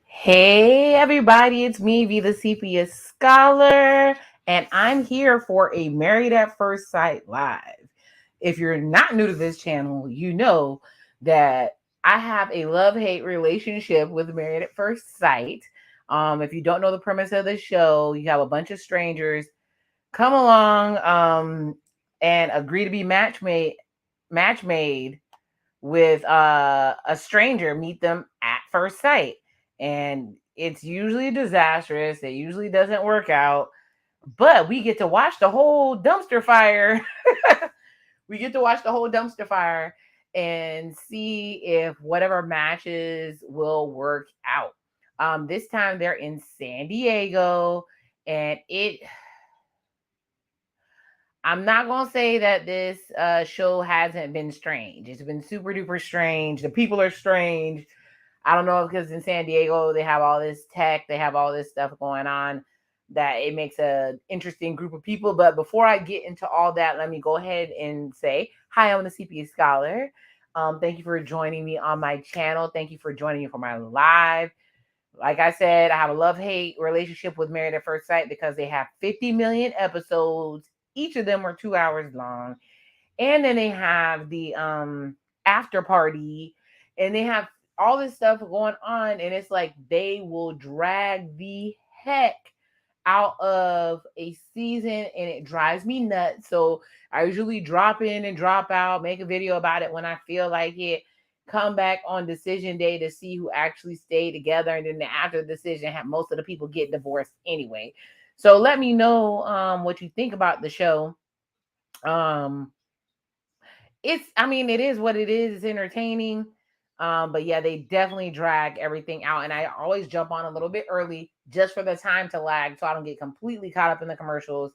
Hey everybody, it's me, V the Sepia Scholar, and I'm here for a Married at First Sight Live. If you're not new to this channel, you know that I have a love-hate relationship with Married at First Sight. If you don't know the premise of the show, you have a bunch of strangers come along and agree to be match made with a stranger, meet them at first sight. And it's usually disastrous. It usually doesn't work out, but we get to watch the whole dumpster fire. We get to watch the whole dumpster fire and see if whatever matches will work out. This time they're in San Diego, and I'm not gonna say that this show hasn't been strange. It's been super duper strange. The people are strange. I don't know, because in San Diego they have all this tech, they have all this stuff going on that it makes an interesting group of people. But before I get into all that, let me go ahead and say hi. I'm the CPA Scholar. Thank you for joining me on my channel. Thank you for joining me for my live. Like I said, I have a love-hate relationship with Married at First Sight because they have 50 million episodes. Each of them are 2 hours long. And then they have the after party, and they have all this stuff going on, and it's like they will drag the heck out of a season, and it drives me nuts. So I usually drop in and drop out, make a video about it when I feel like it, come back on decision day to see who actually stayed together, and then after the decision, have most of the people get divorced anyway. So let me know what you think about the show. It is what it is. It's entertaining. But yeah, they definitely drag everything out. And I always jump on a little bit early just for the time to lag so I don't get completely caught up in the commercials.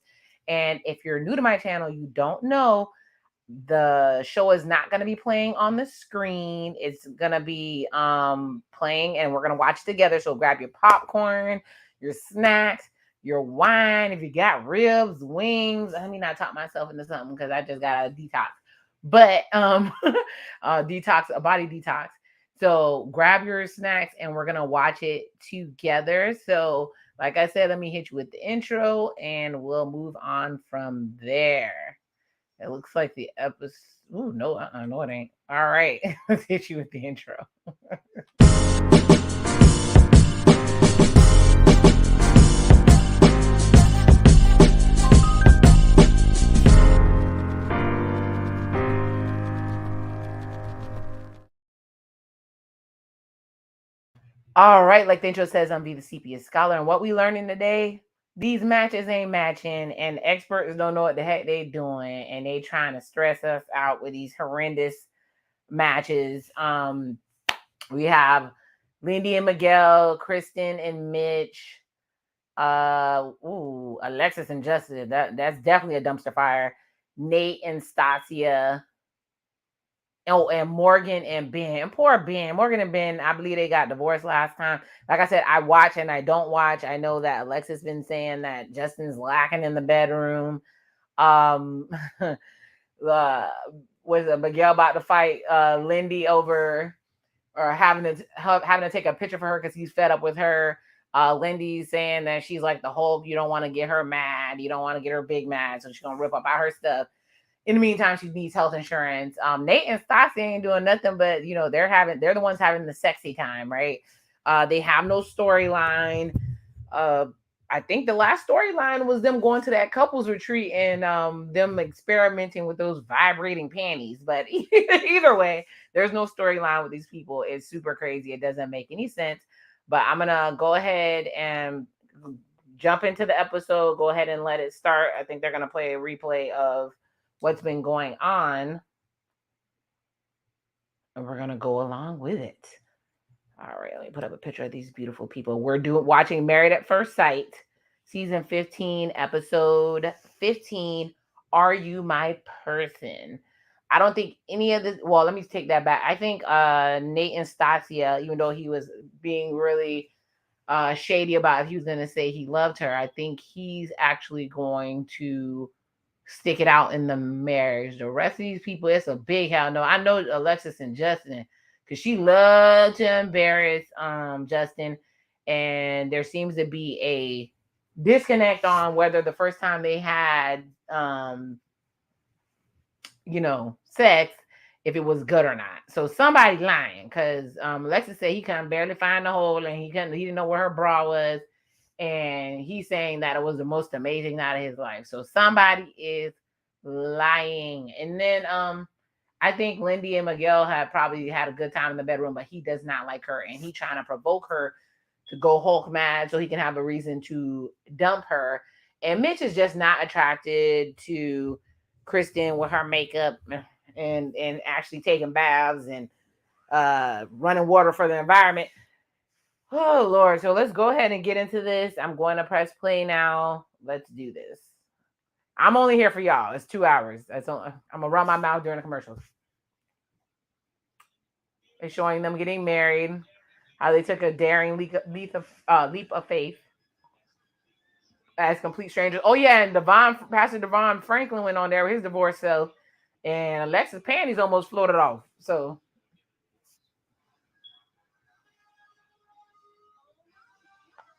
And if you're new to my channel, you don't know, the show is not going to be playing on the screen. It's going to be playing, and we're going to watch together. So grab your popcorn, your snacks, your wine. If you got ribs, wings, let me not talk myself into something because I just got a detox. But detox, a body detox. So grab your snacks and we're gonna watch it together. So, like I said, let me hit you with the intro and we'll move on from there. It looks like the episode. Ooh, no, no, it ain't. All right, let's hit you with the intro. All right, like the intro says, I'm Be the Sepia Scholar, and what we learning today, these matches ain't matching, and experts don't know what the heck they doing, and they trying to stress us out with these horrendous matches. We have Lindy and Miguel, Kristen and Mitch, Alexis and Justin. That's definitely a dumpster fire. Nate and Stacia. Oh, and Morgan and Ben. Poor Ben. Morgan and Ben, I believe they got divorced last time. Like I said, I watch and I don't watch. I know that Alexis been saying that Justin's lacking in the bedroom. Um was Miguel about to fight Lindy over, or having to take a picture for her because he's fed up with her. Lindy's saying that she's like the Hulk. You don't want to get her mad. You don't want to get her big mad. So she's going to rip up all her stuff. In the meantime, she needs health insurance. Nate and Stacia ain't doing nothing, but they're the ones having the sexy time, right? They have no storyline. I think the last storyline was them going to that couples retreat and them experimenting with those vibrating panties. But either way, there's no storyline with these people. It's super crazy. It doesn't make any sense. But I'm gonna go ahead and jump into the episode. Go ahead and let it start. I think they're gonna play a replay of what's been going on, and we're gonna go along with it. All right, let me put up a picture of these beautiful people. We're watching Married at First Sight, season 15, episode 15. Are you my person? I don't think any of this. Well, let me take that back. I think Nate and Stacia, even though he was being really shady about if he was going to say he loved her. I think he's actually going to stick it out in the marriage. The rest of these people, it's a big hell no. I know Alexis and Justin because she loved to embarrass Justin, and there seems to be a disconnect on whether the first time they had sex, if it was good or not. So somebody lying because Alexis said he couldn't barely find the hole and he didn't know where her bra was, and he's saying that it was the most amazing night of his life. So somebody is lying. And then I think Lindy and Miguel had probably had a good time in the bedroom, but he does not like her, and he trying to provoke her to go Hulk mad so he can have a reason to dump her. And Mitch is just not attracted to Kristen with her makeup and actually taking baths and running water for the environment. Oh Lord. So let's go ahead and get into this. I'm going to press play now. Let's do this. I'm only here for y'all. It's 2 hours. I'm gonna run my mouth during the commercials. It's showing them getting married, how they took a daring leap of faith as complete strangers. Oh yeah, and Pastor Devon Franklin went on there with his divorce self, and Alexis' panties almost floated off. So,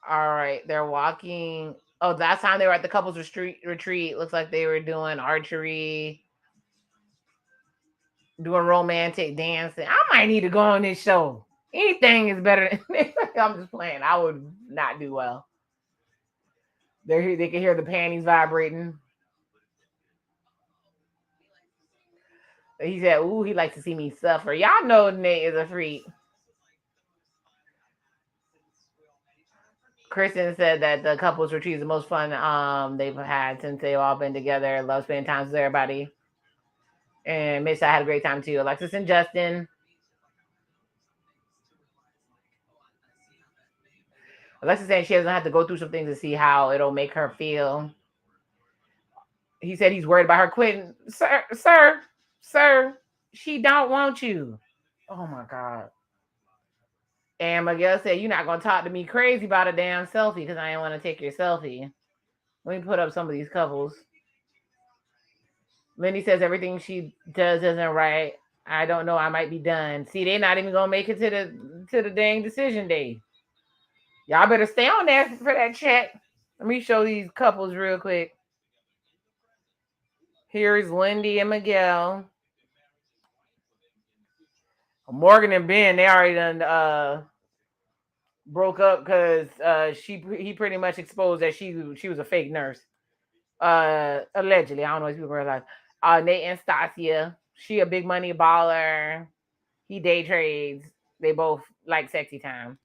all right, they're walking. Oh, last time they were at the couples retreat. Looks like they were doing archery, doing romantic dancing. I might need to go on this show. Anything is better than I'm just playing. I would not do well. They can hear the panties vibrating. He said, "Ooh, he likes to see me suffer." Y'all know Nate is a freak. Kristen said that the couples retreat is the most fun they've had since they've all been together. Love spending time with everybody. And Mitch, I had a great time too. Alexis and Justin. Alexis saying she doesn't have to go through some things to see how it'll make her feel. He said he's worried about her quitting. Sir, she don't want you. Oh my God. And Miguel said, "You're not going to talk to me crazy about a damn selfie because I didn't want to take your selfie." Let me put up some of these couples. Lindy says everything she does isn't right. I don't know. I might be done. See, they're not even gonna make it to the dang decision day. Y'all better stay on there for that check. Let me show these couples real quick. Here's Lindy and Miguel. Morgan and Ben, they already done broke up because he pretty much exposed that she was a fake nurse. Allegedly. I don't know if people realize. Nate and Stacia. She a big money baller. He day trades. They both like sexy time.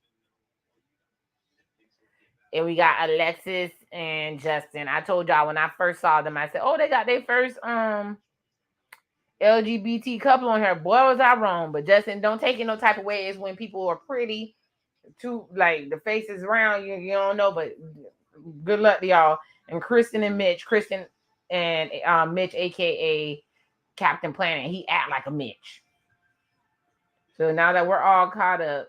And we got Alexis and Justin. I told y'all when I first saw them, I said, "Oh, they got their first LGBT couple on here." Boy, was I wrong. But Justin, don't take it no type of way. It's when people are pretty, too like the face is round. You don't know, but good luck to y'all. And Kristen and Mitch. Kristen and Mitch, aka Captain Planet. He act like a Mitch. So now that we're all caught up.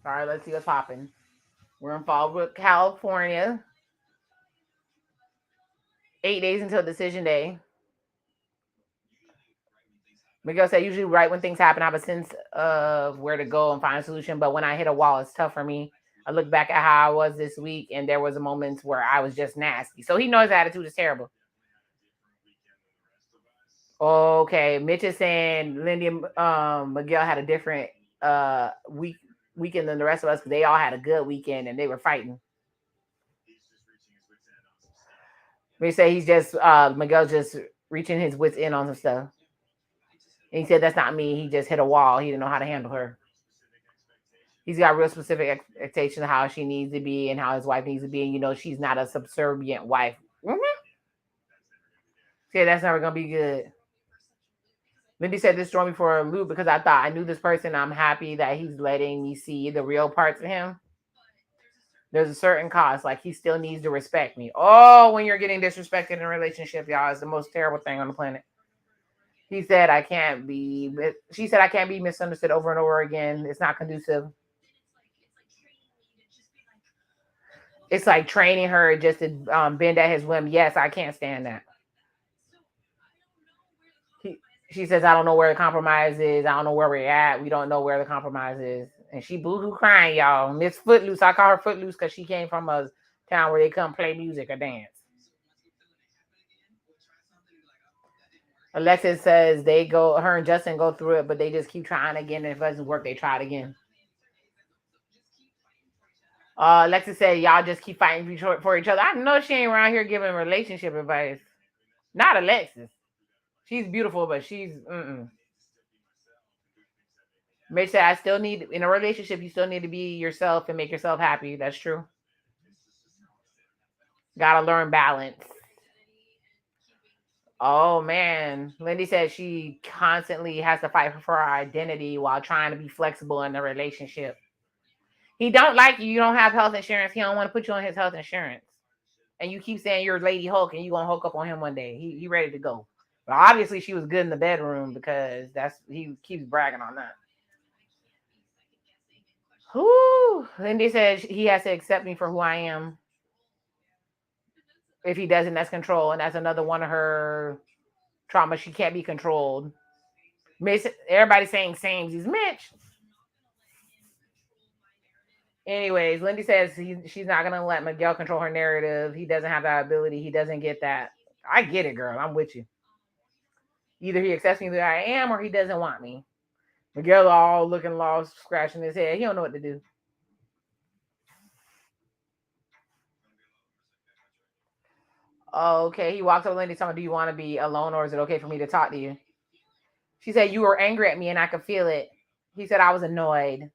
All right, let's see what's popping. We're in Fallbrook, California. 8 days until decision day. Miguel said, usually right when things happen, I have a sense of where to go and find a solution. But when I hit a wall, it's tough for me. I look back at how I was this week, and there was a moments where I was just nasty. So he knows his attitude is terrible. Okay, Mitch is saying Lindy and Miguel had a different weekend than the rest of us because they all had a good weekend and they were fighting. We say he's just Miguel's just reaching his wits in on some stuff. And he said that's not me. He just hit a wall. He didn't know how to handle her. He's got real specific expectations of how she needs to be and how his wife needs to be. And she's not a subservient wife. Mm-hmm. Yeah, that's never gonna be good. Lindy said this threw me for a loop because I thought I knew this person. I'm happy that he's letting me see the real parts of him. There's a certain cost, like he still needs to respect me. Oh, when you're getting disrespected in a relationship, y'all, is the most terrible thing on the planet. He said, I can't be, she said, I can't be misunderstood over and over again. It's not conducive. It's like training her just to bend at his whim. Yes, I can't stand that. She says, I don't know where the compromise is. I don't know where we're at. We don't know where the compromise is. And she boo-hoo crying, y'all. Miss Footloose. I call her Footloose because she came from a town where they couldn't play music or dance. Alexis says her and Justin go through it, but they just keep trying again. And if it doesn't work, they try it again. Alexis said, y'all just keep fighting for each other. I know she ain't around here giving relationship advice. Not Alexis. She's beautiful, but she's Mitch said, I still need, in a relationship, you still need to be yourself and make yourself happy. That's true. Gotta learn balance. Oh man. Lindy said she constantly has to fight for her identity while trying to be flexible in the relationship. He don't like you. You don't have health insurance. He don't want to put you on his health insurance. And you keep saying you're Lady Hulk and you gonna Hulk up on him one day. He ready to go. But obviously she was good in the bedroom because he keeps bragging on that. Whoo. Lindy said he has to accept me for who I am. If he doesn't, that's control. And that's another one of her traumas. She can't be controlled. Everybody's saying samesies. Mitch. Anyways, Lindy says she's not going to let Miguel control her narrative. He doesn't have that ability. He doesn't get that. I get it, girl. I'm with you. Either he accepts me the way I am or he doesn't want me. Miguel all looking lost, scratching his head. He don't know what to do. Okay, he walks up to Lindy talking, do you want to be alone or is it okay for me to talk to you? She said, you were angry at me and I could feel it. He said, I was annoyed.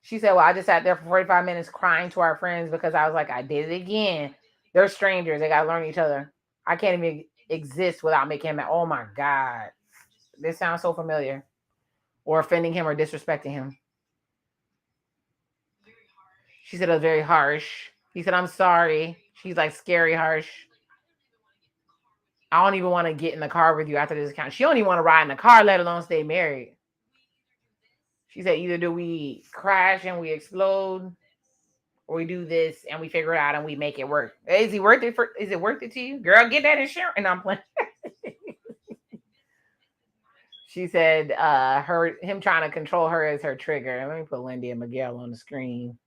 She said, well, I just sat there for 45 minutes crying to our friends because I was like, I did it again. They're strangers. They got to learn each other. I can't even exist without making him mad. Oh my God. This sounds so familiar. Or offending him or disrespecting him. She said it was very harsh. He said, I'm sorry. She's like, scary harsh. I don't even want to get in the car with you after this account. She don't even want to ride in the car, let alone stay married. She said, either do we crash and we explode, or we do this and we figure it out and we make it work. Is it worth it to you? Girl, get that insurance. And I'm playing. She said him trying to control her is her trigger. Let me put Lindy and Miguel on the screen.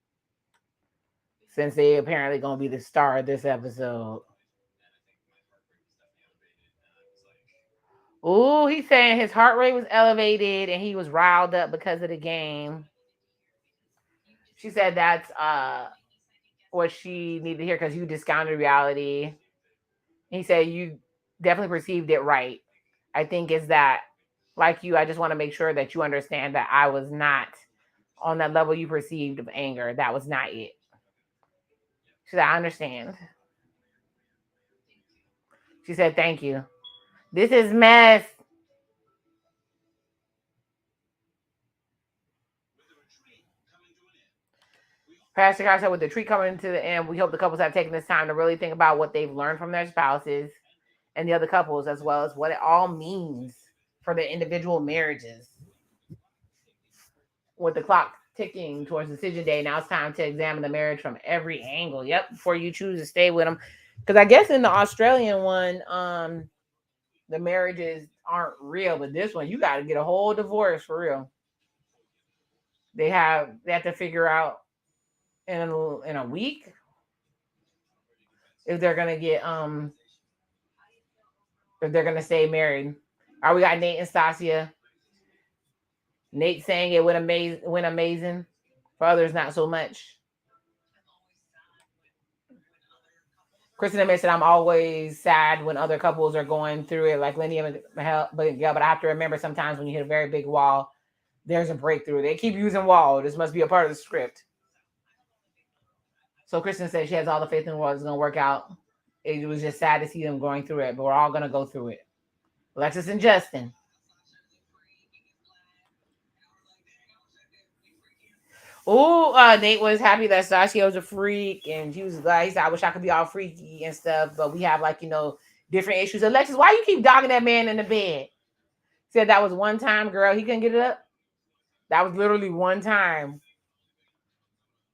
Since they apparently gonna be the star of this episode. Oh, he's saying his heart rate was elevated and he was riled up because of the game. She said that's what she needed to hear because you discounted reality. He said you definitely perceived it right. I think it's that, like you, I just want to make sure that you understand that I was not on that level you perceived of anger. That was not it. She said, I understand. She said, thank you. This is mess. Pastor Carr said, with the treat coming to the end, we hope the couples have taken this time to really think about what they've learned from their spouses and the other couples, as well as what it all means for their individual marriages. With the clock ticking towards decision day, now it's time to examine the marriage from every angle. Yep, before you choose to stay with them. Because I guess in the Australian one, the marriages aren't real, but this one, you got to get a whole divorce for real. They have to figure out in a week if they're gonna get if they're gonna stay married. We got Nate and Stacia. Nate saying it went amazing. For others, not so much. Kristen admits that I'm always sad when other couples are going through it, like Lindy and Miguel. But I have to remember sometimes when you hit a very big wall, there's a breakthrough. They keep using wall. This must be a part of the script. So Kristen says she has all the faith in the world it's going to work out. It was just sad to see them going through it, but we're all going to go through it. Alexis and Justin. Nate was happy that Stacia was a freak, and he was like, I wish I could be all freaky and stuff, but we have different issues. Alexis, why you keep dogging that man in the bed? Said that was one time, girl. He couldn't get it up. That was literally one time.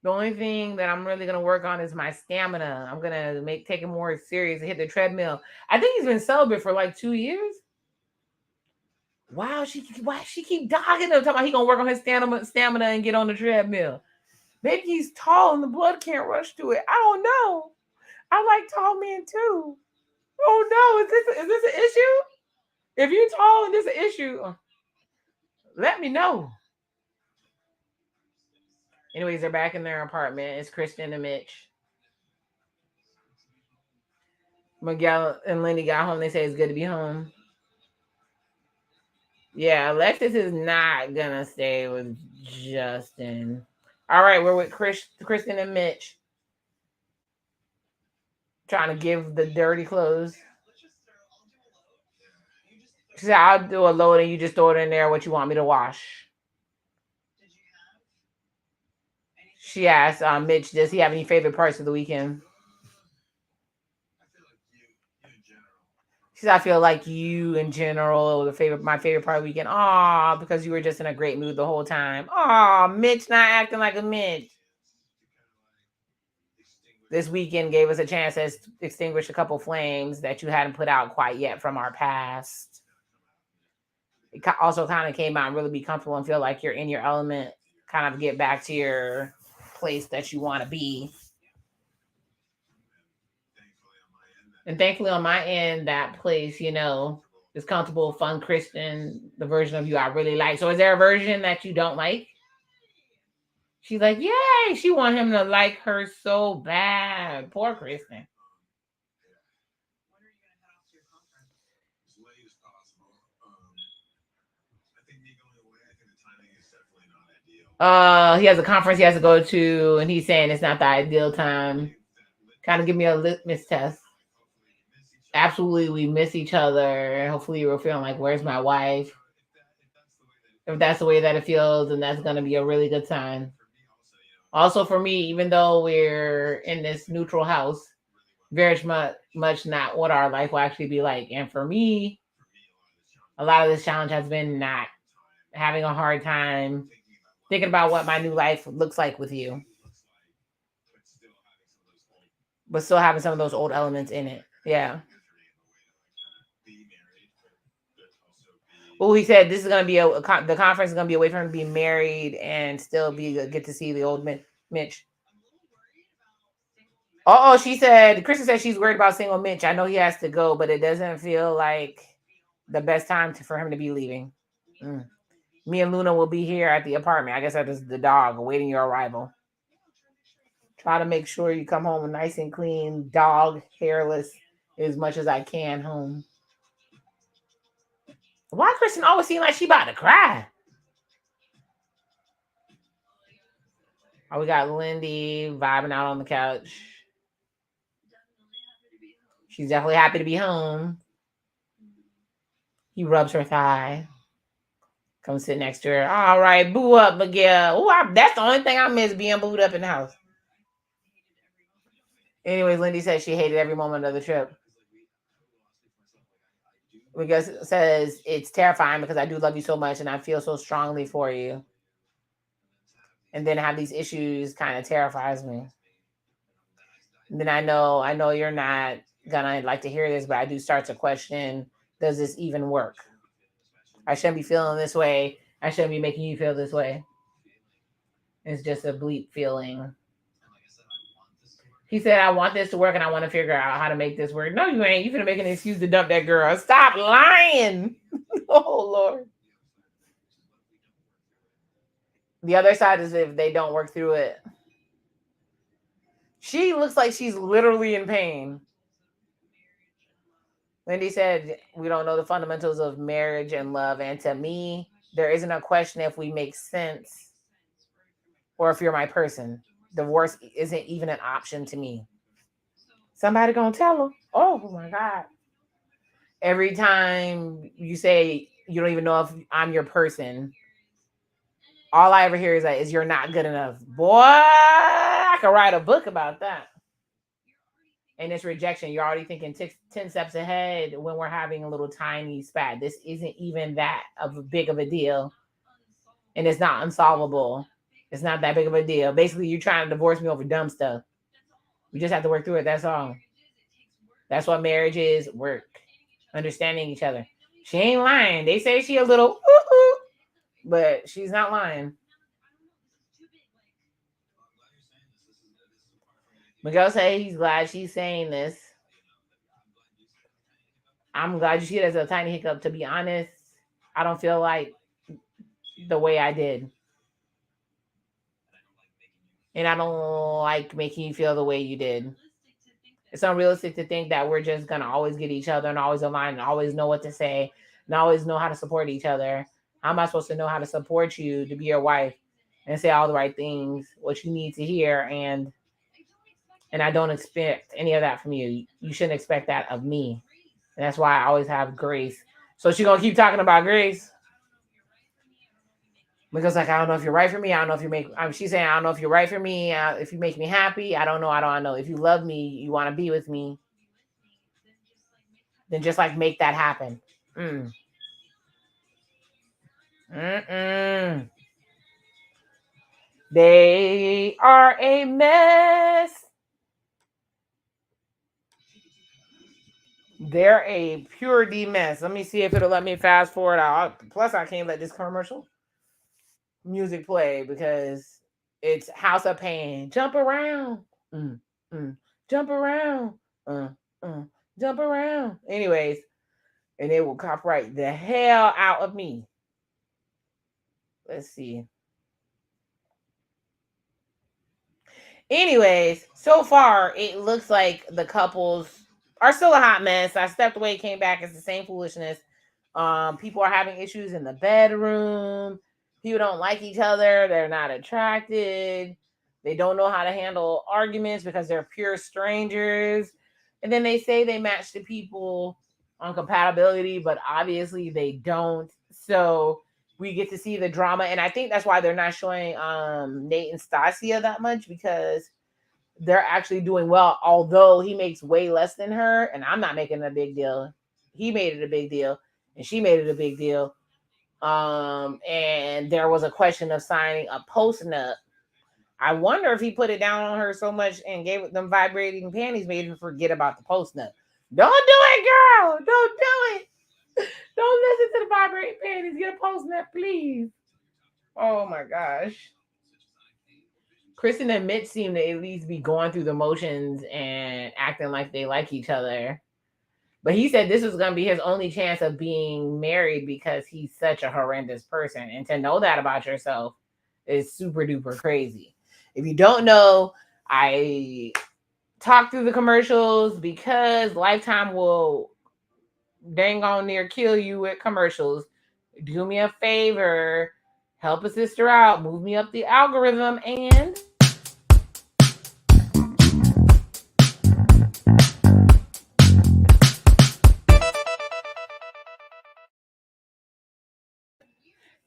The only thing that I'm really gonna work on is my stamina. I'm gonna take it more serious and hit the treadmill. I think he's been celibate for like 2 years. Wow, why she keep dogging him? Talking about he gonna work on his stamina and get on the treadmill. Maybe he's tall and the blood can't rush to it. I don't know. I like tall men too. Oh no, is this an issue? If you're tall and this is an issue, let me know. Anyways, they're back in their apartment. It's Kristen and Mitch. Miguel and Lindy got home. They say it's good to be home. Yeah, Alexis is not gonna stay with Justin. All right, we're with Kristen and Mitch. Trying to give the dirty clothes. She said, I'll do a load and you just throw it in there what you want me to wash. She asked Mitch, does he have any favorite parts of the weekend? She said, I feel like you in general, my favorite part of the weekend. Aw, because you were just in a great mood the whole time. Aw, Mitch not acting like a Mitch. This weekend gave us a chance to extinguish a couple flames that you hadn't put out quite yet from our past. It also kind of came out and really be comfortable and feel like you're in your element, kind of get back to your place that you want to be. And thankfully on my end, that place, is comfortable, fun, Kristen, the version of you I really like. So is there a version that you don't like? She's like, yay, she want him to like her so bad. Poor Kristen. He has a conference he has to go to, and he's saying it's not the ideal time. Kind of give me a litmus test. Absolutely, we miss each other. Hopefully, you're feeling like, where's my wife? If that's the way that it feels, then that's going to be a really good sign. Also, for me, even though we're in this neutral house, very much not what our life will actually be like. And for me, a lot of this challenge has been not having a hard time thinking about what my new life looks like with you, but still having some of those old elements in it. Yeah. Well, he said this is going to be the conference is going to be a way for him to be married and still get to see the old Mitch. Oh, she said, Kristen said she's worried about single Mitch. I know he has to go, but it doesn't feel like the best time for him to be leaving. Me and Luna will be here at the apartment. I guess that is the dog awaiting your arrival. Try to make sure you come home nice and clean, dog, hairless, as much as I can home. Why Kristen always seem like she about to cry? Oh, we got Lindy vibing out on the couch. She's definitely happy to be home. He rubs her thigh. Come sit next to her. All right, boo up, Miguel. Oh, that's the only thing I miss, being booed up in the house. Anyways, Lindy says she hated every moment of the trip. Because it says it's terrifying because I do love you so much and I feel so strongly for you. And then have these issues kind of terrifies me. And then I know you're not gonna like to hear this, but I do start to question, does this even work? I shouldn't be feeling this way. I shouldn't be making you feel this way. It's just a bleep feeling. He said, I want this to work and I want to figure out how to make this work. No, you ain't. You finna make an excuse to dump that girl. Stop lying. Oh, Lord. The other side is if they don't work through it. She looks like she's literally in pain. Lindy said, we don't know the fundamentals of marriage and love. And to me, there isn't a question if we make sense or if you're my person. Divorce isn't even an option to me. Somebody gonna tell her. Oh my God. Every time you say you don't even know if I'm your person, all I ever hear is you're not good enough. Boy, I could write a book about that. And it's rejection. You're already thinking 10 steps ahead when we're having a little tiny spat. This isn't even that of a big of a deal. And it's not unsolvable. It's not that big of a deal. Basically, you're trying to divorce me over dumb stuff. We just have to work through it. That's all. That's what marriage is. Work. Understanding each other. She ain't lying. They say she a little ooh, but she's not lying. Miguel said he's glad she's saying this. I'm glad you see it as a tiny hiccup. To be honest, I don't feel like the way I did. And I don't like making you feel the way you did. It's unrealistic to think that we're just going to always get each other and always align and always know what to say and always know how to support each other. How am I supposed to know how to support you to be your wife and say all the right things, what you need to hear? And I don't expect any of that from you. You shouldn't expect that of me. And that's why I always have grace. So she's going to keep talking about grace. Because like, I don't know if you're right for me. I don't know if you make, she's saying, I don't know if you're right for me. If you make me happy, I don't know. I don't know. If you love me, you want to be with me, then just like make that happen. They are a mess. They're a pure D mess. Let me see if it'll let me fast forward out. Plus, I can't let this commercial music play because it's House of Pain. Jump around. Jump around. Jump around. Anyways, and it will copyright the hell out of me. Let's see. Anyways, so far it looks like the couples are still a hot mess. I stepped away, came back. It's the same foolishness. People are having issues in the bedroom. People don't like each other. They're not attracted. They don't know how to handle arguments because they're pure strangers. And then they say they match the people on compatibility, but obviously they don't. So we get to see the drama. And I think that's why they're not showing Nate and Stacia that much, because they're actually doing well, although he makes way less than her. And I'm not making a big deal. He made it a big deal and she made it a big deal. And there was a question of signing a post-nup. I wonder if he put it down on her so much and gave them vibrating panties, made her forget about the post-nup. Don't do it, girl. Don't do it. Don't listen to the vibrating panties. Get a post-nup, please. Oh my gosh. Kristen and Mitch seem to at least be going through the motions and acting like they like each other. But he said this was going to be his only chance of being married because he's such a horrendous person. And to know that about yourself is super duper crazy. If you don't know, I talk through the commercials because Lifetime will dang on near kill you with commercials. Do me a favor, help a sister out, move me up the algorithm, and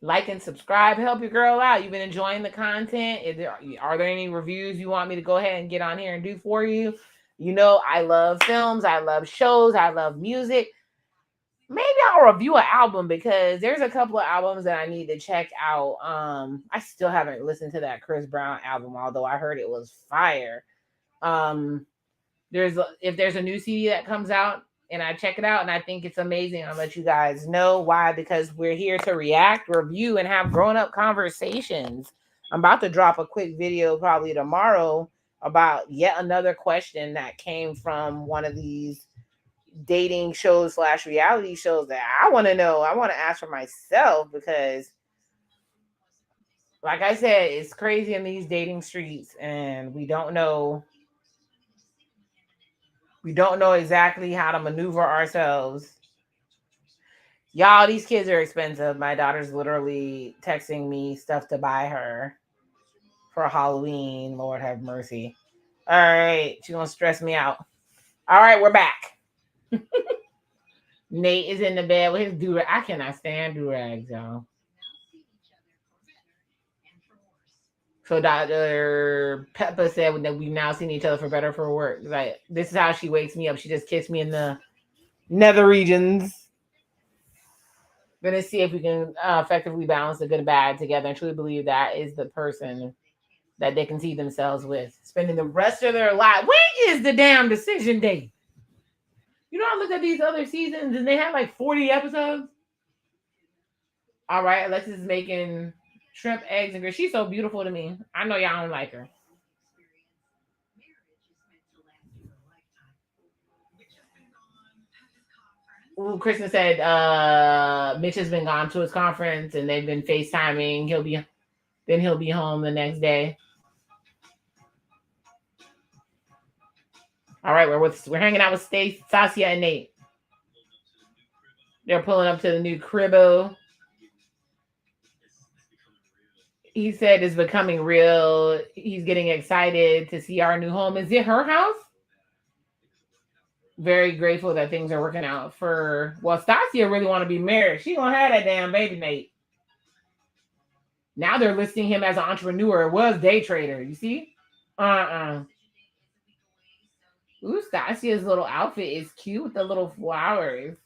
like and subscribe. Help your girl out. You've been enjoying the content. Are there any reviews you want me to go ahead and get on here and do for you? You know, I love films. I love shows. I love music. Maybe I'll review an album because there's a couple of albums that I need to check out. I still haven't listened to that Chris Brown album, although I heard it was fire. If there's a new CD that comes out and I check it out and I think it's amazing, I'll let you guys know. Why? Because we're here to react, review, and have grown-up conversations. I'm about to drop a quick video probably tomorrow about yet another question that came from one of these dating shows / reality shows that I want to know. I want to ask for myself because, like I said, it's crazy in these dating streets and we don't know exactly how to maneuver ourselves. Y'all, these kids are expensive. My daughter's literally texting me stuff to buy her for Halloween. Lord have mercy. All right, she's gonna stress me out. All right, we're back. Nate is in the bed with his do-rag. I cannot stand do-rags, y'all. So Dr. Peppa said that we've now seen each other for better or for worse. Like, this is how she wakes me up. She just kissed me in the nether regions. Gonna see if we can effectively balance the good and bad together, and truly believe that is the person that they can see themselves with, spending the rest of their life. When is the damn decision date? You know, I looked at these other seasons and they had like 40 episodes. All right, Alexis is making shrimp, eggs, and grits. She's so beautiful to me. I know y'all don't like her. Ooh, Kristen said Mitch has been gone to his conference and they've been FaceTiming. He'll be home the next day. All right, we're hanging out with Stacia and Nate. They're pulling up to the new cribbo. He said it's becoming real. He's getting excited to see our new home. Is it her house? Very grateful that things are working out for. Well, Stacia really want to be married. She gonna have that damn baby, Nate. Now they're listing him as an entrepreneur. It was day trader. You see? Ooh, Stacia's little outfit is cute with the little flowers.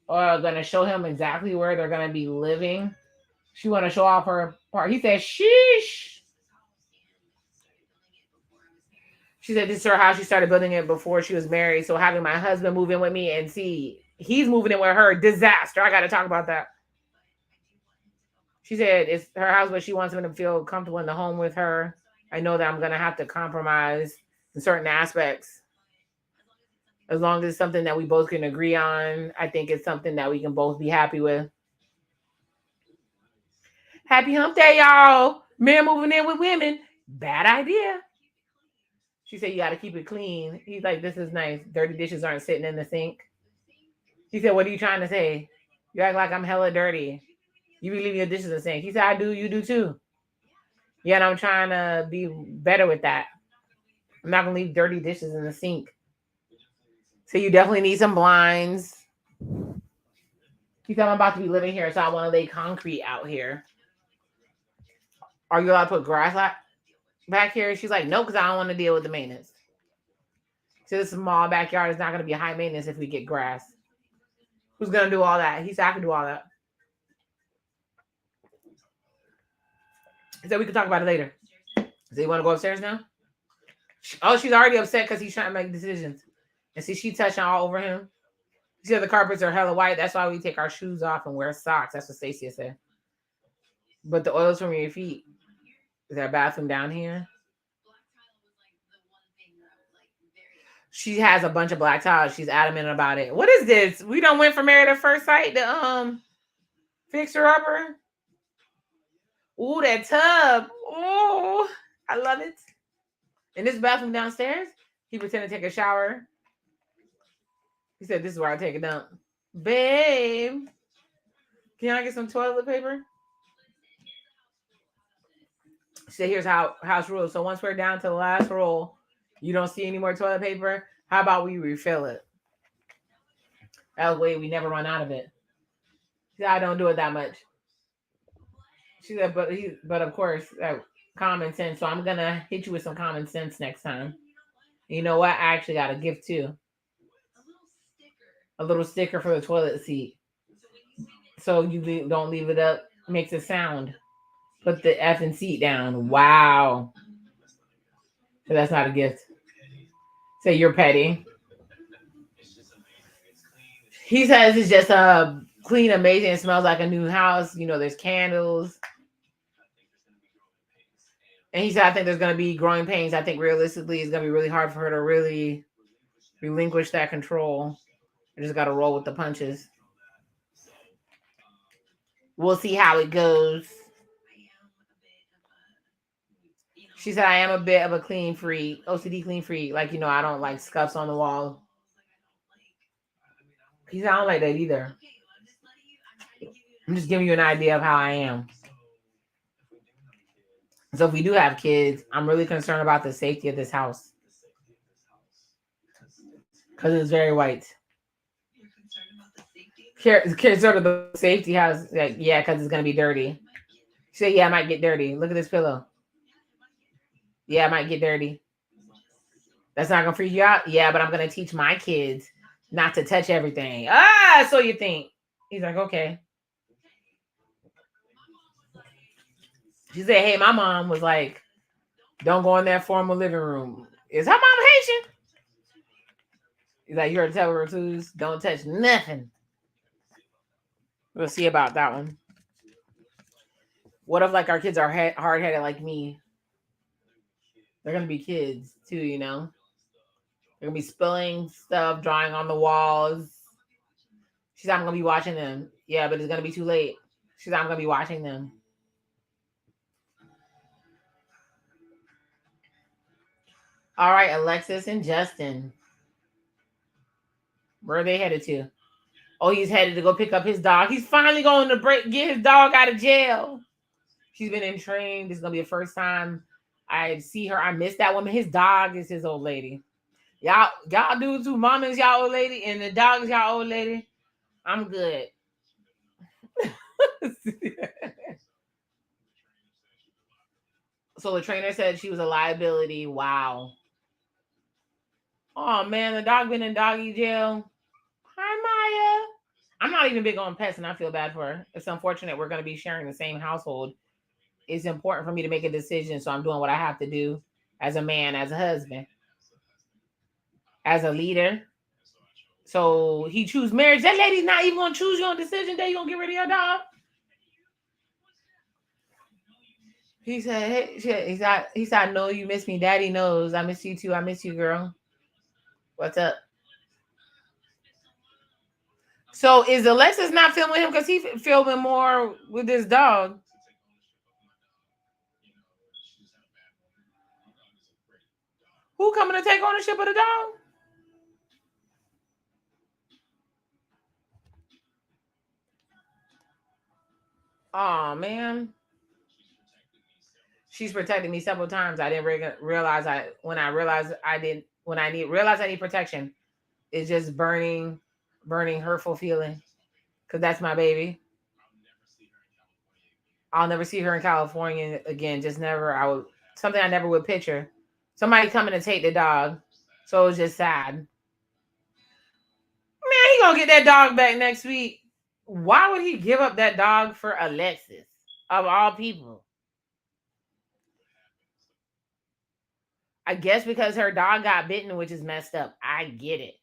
Or gonna show him exactly where they're gonna be living. She want to show off her part. He said, "Sheesh." She said this is her house. She started building it before she was married. So having my husband move in with me and see he's moving in with her, disaster. I got to talk about that. She said it's her house, but she wants him to feel comfortable in the home with her. I know that I'm gonna have to compromise in certain aspects. As long as it's something that we both can agree on, I think it's something that we can both be happy with. Happy hump day, y'all. Men moving in with women. Bad idea. She said, you got to keep it clean. He's like, this is nice. Dirty dishes aren't sitting in the sink. He said, what are you trying to say? You act like I'm hella dirty. You be leaving your dishes in the sink. He said, I do. You do too. Yeah, and I'm trying to be better with that. I'm not going to leave dirty dishes in the sink. So you definitely need some blinds. He said, I'm about to be living here, so I want to lay concrete out here. Are you allowed to put grass back here? She's like, no, because I don't want to deal with the maintenance. So this small backyard is not going to be high maintenance if we get grass. Who's going to do all that? He said, I can do all that. He said, we can talk about it later. So you want to go upstairs now? Oh, she's already upset because he's trying to make decisions. And see, she touching all over him. She said the carpets are hella white. That's why we take our shoes off and wear socks. That's what Stacia said. But the oil's from your feet. Is there a bathroom down here? She has a bunch of black tiles. She's adamant about it. What is this? We done went from Married at First Sight to Fixer Upper. Ooh, that tub. Oh, I love it. In this bathroom downstairs, he pretended to take a shower. He said, this is where I take a dump. Babe, can I get some toilet paper? She said, here's house rules. So once we're down to the last roll, you don't see any more toilet paper. How about we refill it? That way we never run out of it. She said, I don't do it that much. She said, but of course, common sense. So I'm going to hit you with some common sense next time. You know what? I actually got a gift too. A little sticker for the toilet seat. So you don't leave it up. It makes a sound. Put the effing seat down. Wow. So that's not a gift. Say you're petty. He says it's just clean, amazing. It smells like a new house. You know, there's candles. And he said, I think there's going to be growing pains. I think realistically, it's going to be really hard for her to really relinquish that control. I just got to roll with the punches. We'll see how it goes. She said, I am a bit of a clean freak, OCD clean freak. Like, you know, I don't like scuffs on the wall. He said, I don't like that either. I'm just giving you an idea of how I am. So if we do have kids, I'm really concerned about the safety of this house. Because it's very white. Concerned about the safety of the safety house. Like, yeah, because it's going to be dirty. She said, yeah, I might get dirty. Look at this pillow. Yeah, I might get dirty. That's not gonna freak you out? Yeah, but I'm gonna teach my kids not to touch everything. Ah, so you think. He's like, okay. She said, hey, my mom was like, don't go in that formal living room. Is her mom Haitian? He's like, you heard tell her to don't touch nothing. We'll see about that one. What if like our kids are hard-headed like me? They're gonna be kids too, you know. They're gonna be spilling stuff, drawing on the walls. She's like, I'm gonna be watching them. Yeah, but it's gonna be too late. She's like, I'm gonna be watching them. All right, Alexis and Justin. Where are they headed to? Oh, he's headed to go pick up his dog. He's finally going to get his dog out of jail. She's been in train. This is gonna be the first time I see her. I miss that woman. His dog is his old lady. Y'all dudes who mom is y'all old lady and the dog is y'all old lady. I'm good. So the trainer said she was a liability. Wow. Oh man, the dog been in doggy jail. Hi Maya. I'm not even big on pets and I feel bad for her. It's unfortunate we're going to be sharing the same household. It's important for me to make a decision, so I'm doing what I have to do as a man, as a husband, as a leader. So he choose marriage. That lady's not even going to choose your decision day. You going to get rid of your dog? He said, hey, he said, I know you miss me. Daddy knows. I miss you too. I miss you, girl. What's up? So is Alexis not filming him because he's filming more with this dog? Who coming to take ownership of the dog? Oh man. She's protected me several times. I didn't realize I need protection. It's just burning hurtful feeling. Cause that's my baby. I'll never see her in California again. Just never. Something I never would picture. Somebody coming to take the dog. So it was just sad. Man, he gonna get that dog back next week. Why would he give up that dog for Alexis of all people? I guess because her dog got bitten, which is messed up. I get it.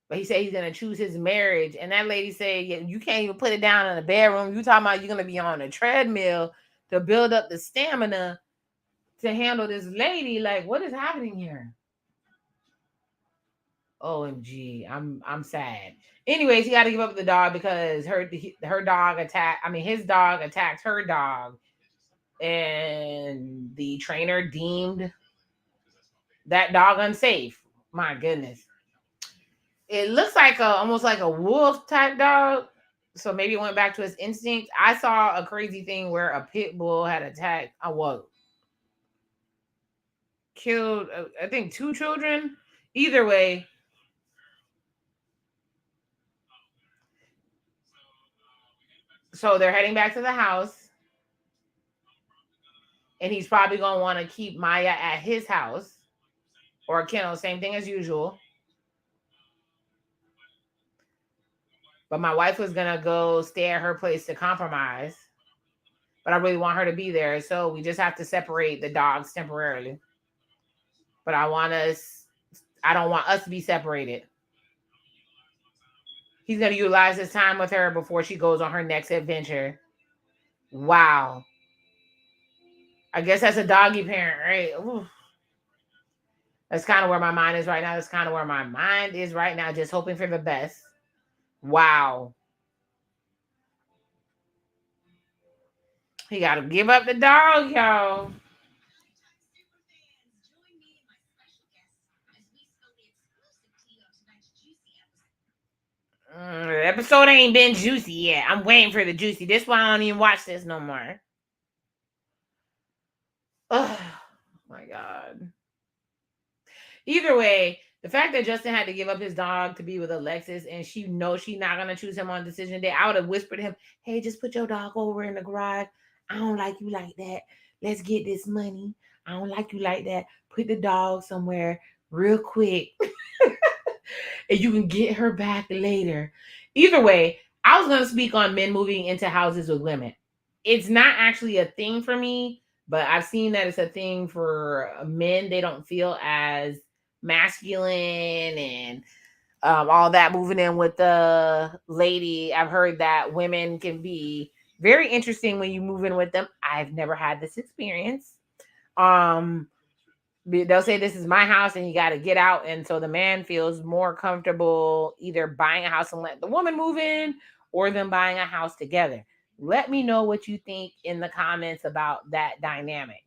But he said he's gonna choose his marriage. And that lady said, yeah, you can't even put it down in the bedroom. You talking about you're gonna be on a treadmill to build up the stamina to handle this lady. Like, what is happening here? OMG. I'm sad. Anyways, he got to give up the dog because her dog his dog attacked her dog. And the trainer deemed that dog unsafe. My goodness. It looks like almost like a wolf type dog. So maybe it went back to its instinct. I saw a crazy thing where a pit bull had attacked killed I think 2 children. Either way, so they're heading back to the house. And he's probably going to want to keep Maya at his house or kennel, same thing as usual. But my wife was going to go stay at her place to compromise. But I really want her to be there. So we just have to separate the dogs temporarily. But I don't want us to be separated. He's going to utilize his time with her before she goes on her next adventure. Wow. I guess that's a doggy parent, right? Ooh. That's kind of where my mind is right now. That's kind of where my mind is right now, just hoping for the best. Wow. He got to give up the dog, y'all. The episode ain't been juicy yet. I'm waiting for the juicy. This one I don't even watch this no more. Oh my God. Either way, the fact that Justin had to give up his dog to be with Alexis and she knows she's not going to choose him on decision day, I would have whispered to him, hey, just put your dog over in the garage. I don't like you like that. Let's get this money. I don't like you like that. Put the dog somewhere real quick and you can get her back later. Either way, I was going to speak on men moving into houses with women. It's not actually a thing for me, but I've seen that it's a thing for men. They don't feel as masculine and all that moving in with the lady. I've heard that women can be very interesting when you move in with them. I've never had this experience. They'll say this is my house and you got to get out, and so the man feels more comfortable either buying a house and let the woman move in or them buying a house together. Let me know what you think in the comments about that dynamic.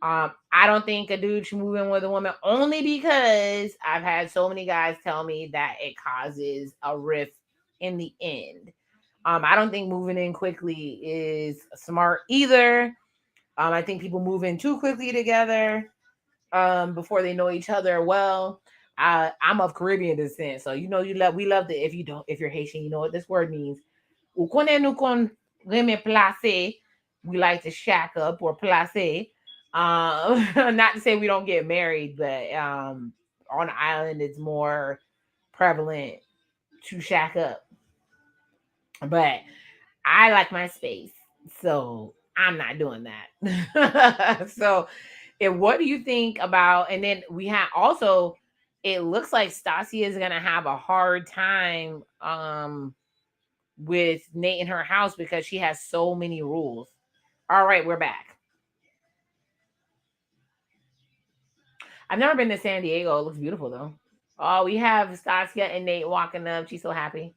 I don't think a dude should move in with a woman, only because I've had so many guys tell me that it causes a rift in the end. I don't think moving in quickly is smart either. I think people move in too quickly together before they know each other well. I'm of Caribbean descent, so we love the if you're Haitian, you know what this word means. We like to shack up or place. Not to say we don't get married, but on the island it's more prevalent to shack up. But I like my space, so I'm not doing that. So, and what do you think about? And then we have also, it looks like Stacia is gonna have a hard time with Nate in her house because she has so many rules. All right, we're back. I've never been to San Diego. It looks beautiful though. Oh, we have Stacia and Nate walking up. She's so happy.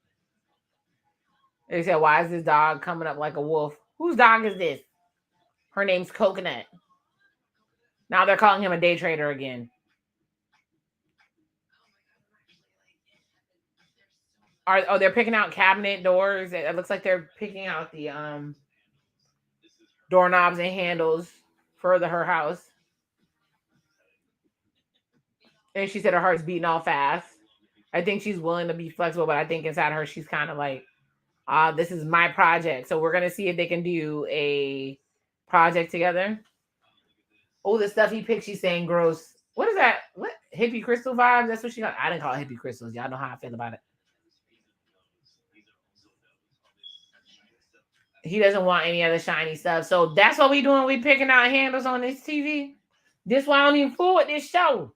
They said, "Why is this dog coming up like a wolf? Whose dog is this?" Her name's Coconut. Now they're calling him a day trader again. They're picking out cabinet doors. It looks like they're picking out the doorknobs and handles for her house. And she said her heart's beating all fast. I think she's willing to be flexible, but I think inside her she's kind of like, this is my project. So we're gonna see if they can do a project together. Oh, the stuff he picked, she's saying gross. What is that? What hippie crystal vibes? That's what she got. I didn't call it hippie crystals. Y'all know how I feel about it. He doesn't want any other shiny stuff. So that's what we doing. We picking out handles on this TV. This why I don't even fool with this show.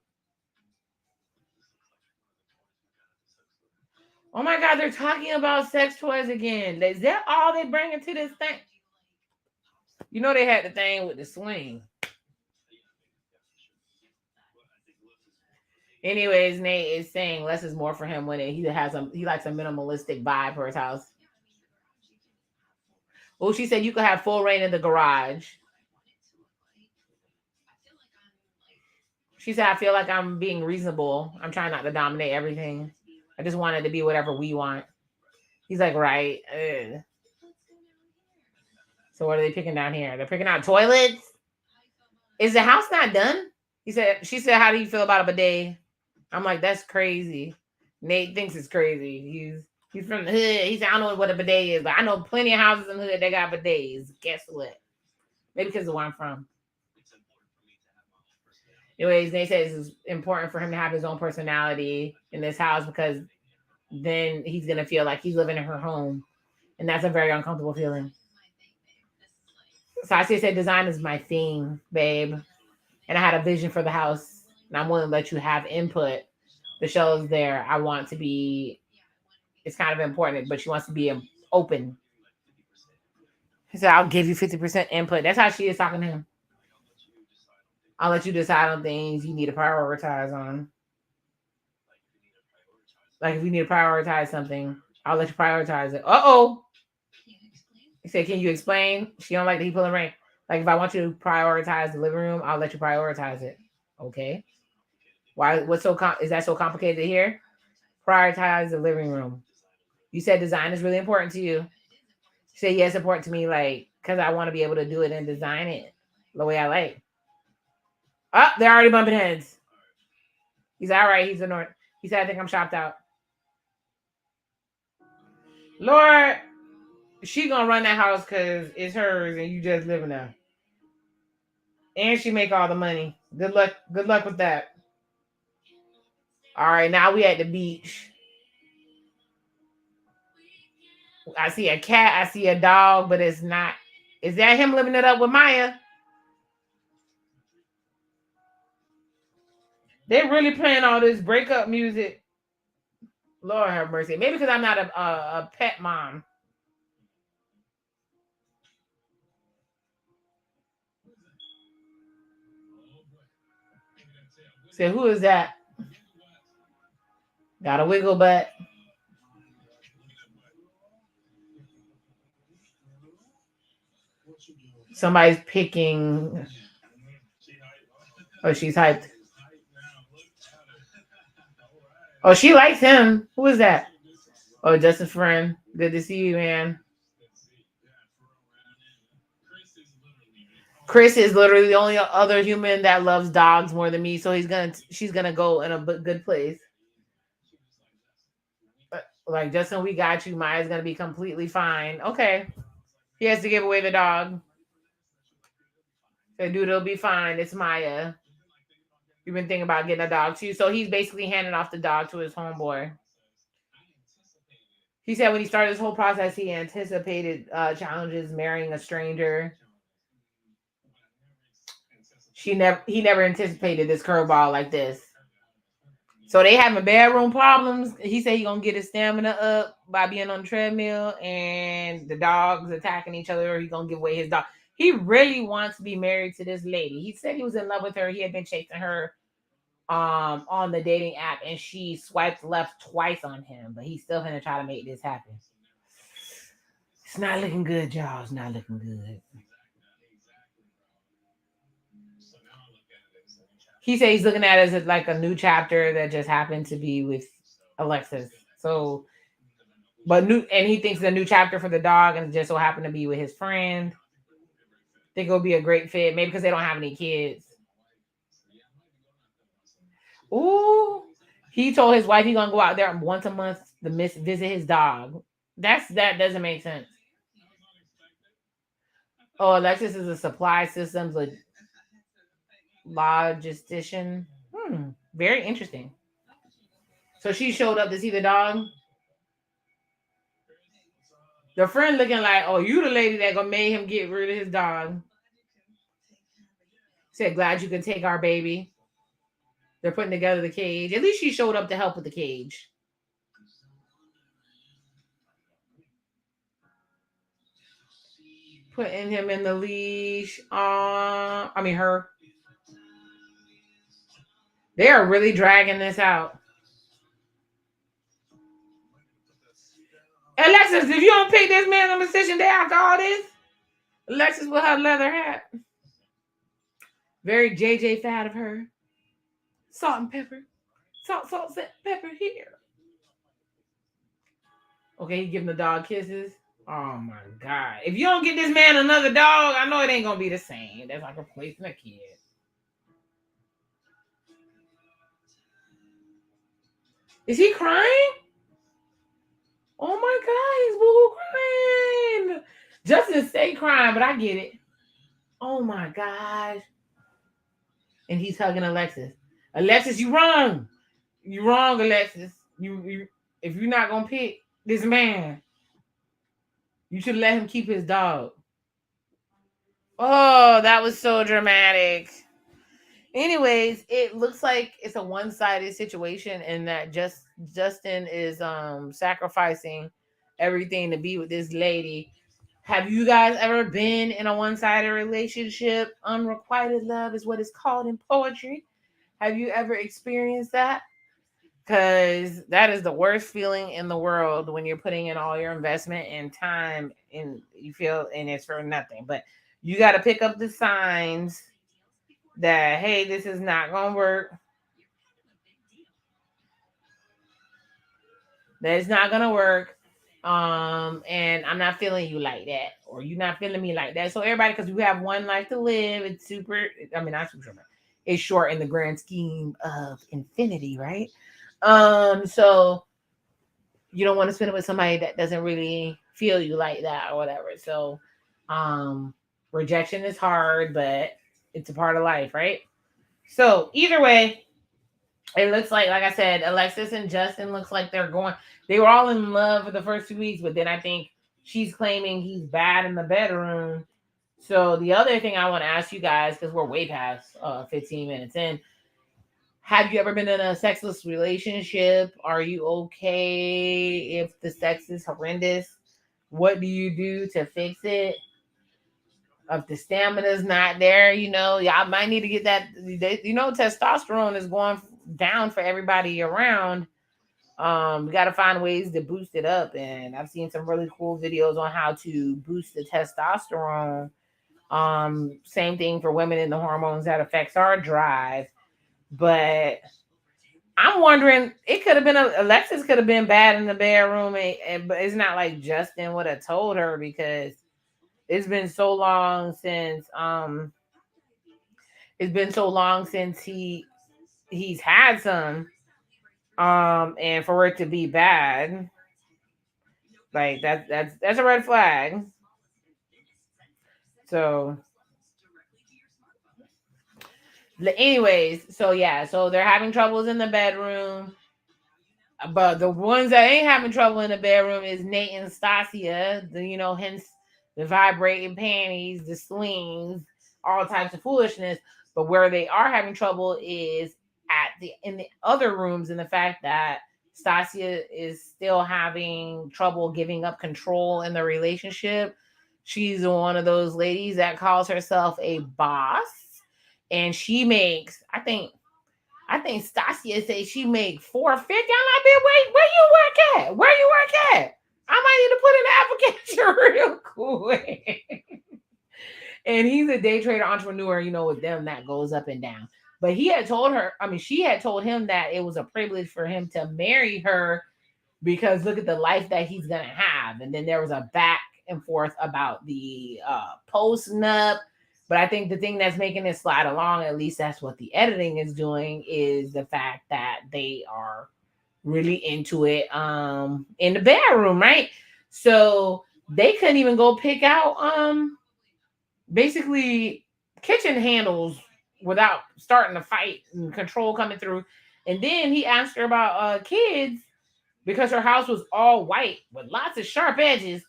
Oh my God, they're talking about sex toys again. Is that all they bringing to this thing? You know they had the thing with the swing. Anyways, Nate is saying less is more for him when he likes a minimalistic vibe for his house. Well, she said you could have full reign in the garage. She said, I feel like I'm being reasonable. I'm trying not to dominate everything. I just want it to be whatever we want. He's like, right. Ugh. So what are they picking down here? They're picking out toilets. Is the house not done? She said, how do you feel about a bidet? I'm like, that's crazy. Nate thinks it's crazy. He's from the hood. He said, I don't know what a bidet is, but I know plenty of houses in the hood that got bidets. Guess what? Maybe because of where I'm from. Anyways, Nate says it's important for him to have his own personality in this house because then he's going to feel like he's living in her home. And that's a very uncomfortable feeling. Stacia said, design is my thing, babe. And I had a vision for the house. And I'm willing to let you have input. The show's there. I want to be, it's kind of important, but she wants to be open. He said, I'll give you 50% input. That's how she is talking to him. I'll let you decide on things you need to prioritize on. Like if you need to prioritize something, I'll let you prioritize it. Uh-oh. He said, can you explain? She don't like that he pulling rain. Like if I want you to prioritize the living room, I'll let you prioritize it. Okay. Why? Is that so complicated here? Prioritize the living room. You said design is really important to you. She said, yes, important to me, like, because I want to be able to do it and design it the way I like. Oh, they're already bumping heads. He's all right. He's annoyed. He said, I think I'm shopped out. Lord. She gonna run that house because it's hers and you just living there. And she make all the money. Good luck. Good luck with that. All right, now we at the beach. I see a cat. I see a dog, but it's not. Is that him living it up with Maya? They really playing all this breakup music. Lord have mercy. Maybe because I'm not a pet mom. So who is that? Got a wiggle butt. Somebody's picking. Oh, she's hyped. Oh, she likes him. Who is that? Oh, Justin's friend. Good to see you, man. Chris is literally the only other human that loves dogs more than me, so she's gonna go in a good place. Like Justin, we got you. Maya's gonna be completely fine. Okay, he has to give away the dog. So, dude, it'll be fine. It's Maya. You've been thinking about getting a dog too, so he's basically handing off the dog to his homeboy. He said when he started this whole process, he anticipated challenges, marrying a stranger. He never anticipated this curveball like this. So they having bedroom problems. He said he gonna get his stamina up by being on the treadmill, and the dogs attacking each other, or he gonna give away his dog. He really wants to be married to this lady. He said he was in love with her. He had been chasing her on the dating app, and she swiped left twice on him, but he's still gonna try to make this happen. It's not looking good, y'all. It's not looking good. He said he's looking at it as like a new chapter that just happened to be with Alexis. So, but new, and he thinks it's a new chapter for the dog, and it just so happened to be with his friend. Think it'll be a great fit, maybe because they don't have any kids. Ooh, he told his wife he's gonna go out there once a month to visit his dog. That doesn't make sense. Oh, Alexis is a supply systems logistician. Very interesting. So she showed up to see the dog. The friend looking like, oh, you the lady that gonna make him get rid of his dog. Said, glad you could take our baby. They're putting together the cage. At least she showed up to help with the cage. Putting him in the leash. Her. They are really dragging this out. Alexis, if you don't pick this man on the decision day after all this, Alexis with her leather hat. Very JJ fat of her. Salt and pepper. Salt, pepper here. Okay, he giving the dog kisses. Oh my God. If you don't get this man another dog, I know it ain't going to be the same. That's like replacing a kid. Is he crying? Oh my God, he's boo-hoo crying. Justin stay crying, but I get it. Oh my gosh. And he's hugging Alexis. Alexis, you wrong. You wrong, Alexis. You if you're not gonna pick this man, you should let him keep his dog. Oh, that was so dramatic. Anyways, it looks like it's a one-sided situation, and that Justin is sacrificing everything to be with this lady. Have you guys ever been in a one-sided relationship? Unrequited love is what it's called in poetry. Have you ever experienced that? Because that is the worst feeling in the world when you're putting in all your investment and time and you feel and it's for nothing. But you got to pick up the signs that, hey, this is not going to work. That it's not going to work. And I'm not feeling you like that, or you're not feeling me like that. So everybody, because we have one life to live, it's not super, it's short in the grand scheme of infinity, right? So you don't want to spend it with somebody that doesn't really feel you like that or whatever. So rejection is hard, but it's a part of life, right? So either way, it looks like I said, Alexis and Justin looks like they were all in love for the first 2 weeks, but then I think she's claiming he's bad in the bedroom. So the other thing I want to ask you guys, because we're way past 15 minutes in, have you ever been in a sexless relationship? Are you okay if the sex is horrendous? What do you do to fix it? If the stamina's not there, y'all might need to get that. Testosterone is going down for everybody around. We got to find ways to boost it up, and I've seen some really cool videos on how to boost the testosterone. Same thing for women in the hormones that affects our drive. But I'm wondering, it could have been Alexis could have been bad in the bedroom, but it's not like Justin would have told her, because it's been so long since he's had some, and for it to be bad, like that's a red flag. So anyways, so yeah, so they're having troubles in the bedroom. But the ones that ain't having trouble in the bedroom is Nate and Stacia. Hence the vibrating panties, the slings, all types of foolishness. But where they are having trouble is in the other rooms, and the fact that Stacia is still having trouble giving up control in the relationship. She's one of those ladies that calls herself a boss, and she makes, I think Stacia says she make $450. I'm like, wait, where you work at? Where you work at? I might need to put in an application real quick. And he's a day trader entrepreneur, with them that goes up and down. But she had told him that it was a privilege for him to marry her, because look at the life that he's going to have. And then there was a back and forth about the post-nup. But I think the thing that's making it slide along, at least that's what the editing is doing, is the fact that they are really into it in the bedroom, right? So they couldn't even go pick out basically kitchen handles without starting a fight and control coming through. And then he asked her about kids, because her house was all white with lots of sharp edges.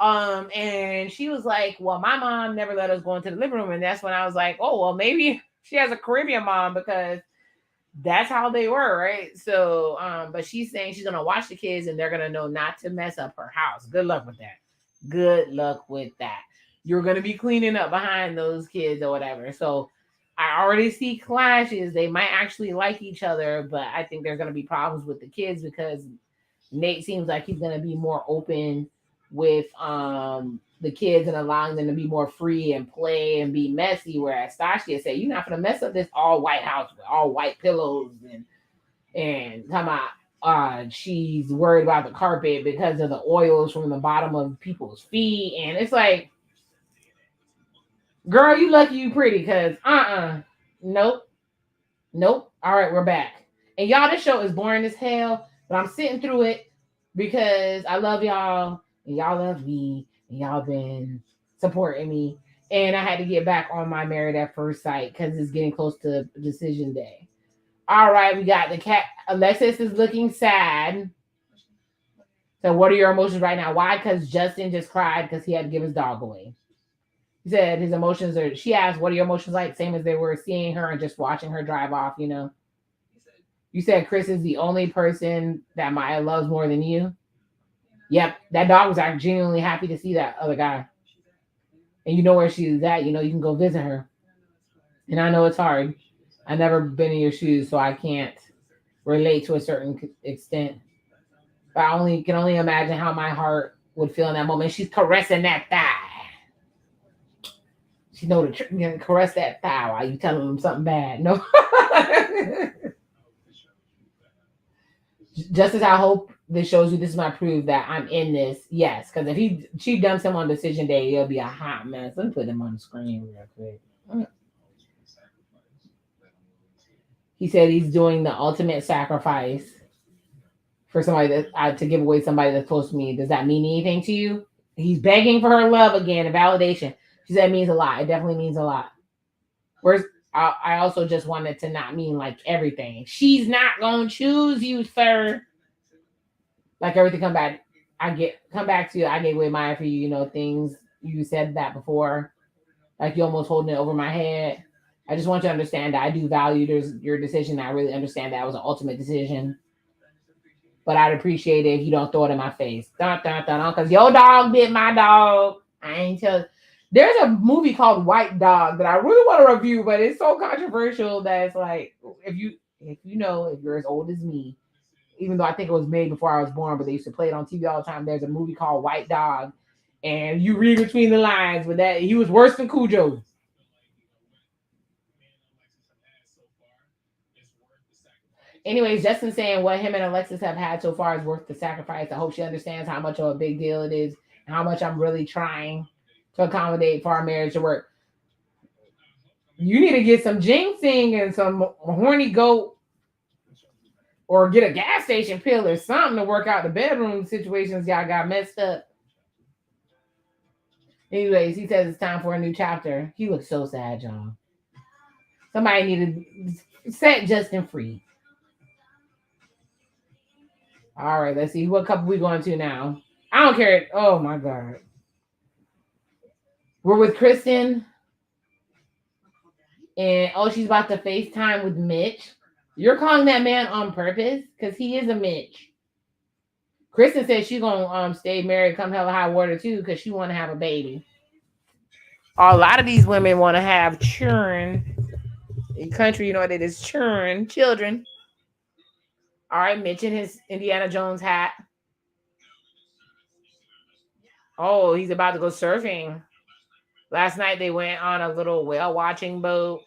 And she was like, well, my mom never let us go into the living room. And that's when I was like, oh, well, maybe she has a Caribbean mom, because that's how they were, right? So, but she's saying she's going to watch the kids and they're going to know not to mess up her house. Good luck with that. Good luck with that. You're going to be cleaning up behind those kids or whatever. So I already see clashes. They might actually like each other, but I think there's going to be problems with the kids, because Nate seems like he's going to be more open with the kids and allowing them to be more free and play and be messy, whereas Stacia said, you're not going to mess up this all white house with all white pillows and talking about she's worried about the carpet because of the oils from the bottom of people's feet. And it's like, girl, you lucky you pretty, because nope. All right, we're back. And y'all, this show is boring as hell, but I'm sitting through it because I love y'all and y'all love me and y'all been supporting me. And I had to get back on my Married at First Sight because it's getting close to decision day. All right, we got the cat. Alexis is looking sad. So what are your emotions right now? Why? Because Justin just cried because he had to give his dog away. He said his emotions are, she asked, what are your emotions like? Same as they were seeing her and just watching her drive off, You said Chris is the only person that Maya loves more than you. Yep, that dog was like genuinely happy to see that other guy. And you know where she's at, you can go visit her. And I know it's hard. I've never been in your shoes, so I can't relate to a certain extent. But I can only imagine how my heart would feel in that moment. She's caressing that thigh. She know the trick. Caress that thigh while you telling them something bad. No. Just as I hope this shows you, this is my proof that I'm in this. Yes, because if she dumps him on decision day, it'll be a hot mess. Let me put him on the screen real quick. He said he's doing the ultimate sacrifice for somebody that to give away somebody that's close to me. Does that mean anything to you? He's begging for her love again and validation. She said it means a lot. It definitely means a lot. Where's I also just wanted to not mean like everything. She's not gonna choose you, sir. Like everything come back. Come back to you. I gave away mine for you. You know things you said that before. Like you almost holding it over my head. I just want you to understand that I do value your decision. I really understand that was an ultimate decision. But I'd appreciate it if you don't throw it in my face. Dun, dun, dun, because your dog bit my dog. I ain't tell. There's a movie called White Dog that I really want to review, but it's so controversial that it's like if you're as old as me, even though I think it was made before I was born, but they used to play it on TV all the time. There's a movie called White Dog, and you read between the lines, but that he was worse than Cujo. Anyways, Justin saying what him and Alexis have had so far is worth the sacrifice. I hope she understands how much of a big deal it is and how much I'm really trying to accommodate for our marriage to work. You need to get some ginseng and some horny goat or get a gas station pill or something to work out the bedroom situations y'all got messed up. Anyways, he says it's time for a new chapter. He looks so sad, y'all. Somebody need to set Justin free. All right, let's see what couple we going to now. I don't care. Oh my god. We're with Kristen. And she's about to FaceTime with Mitch. You're calling that man on purpose? Because he is a Mitch. Kristen said she's gonna stay married come hell or high water too, because she wanna have a baby. A lot of these women want to have children. In country, you know what it is, children. All right, Mitch in his Indiana Jones hat. Oh, he's about to go surfing. Last night they went on a little whale watching boat.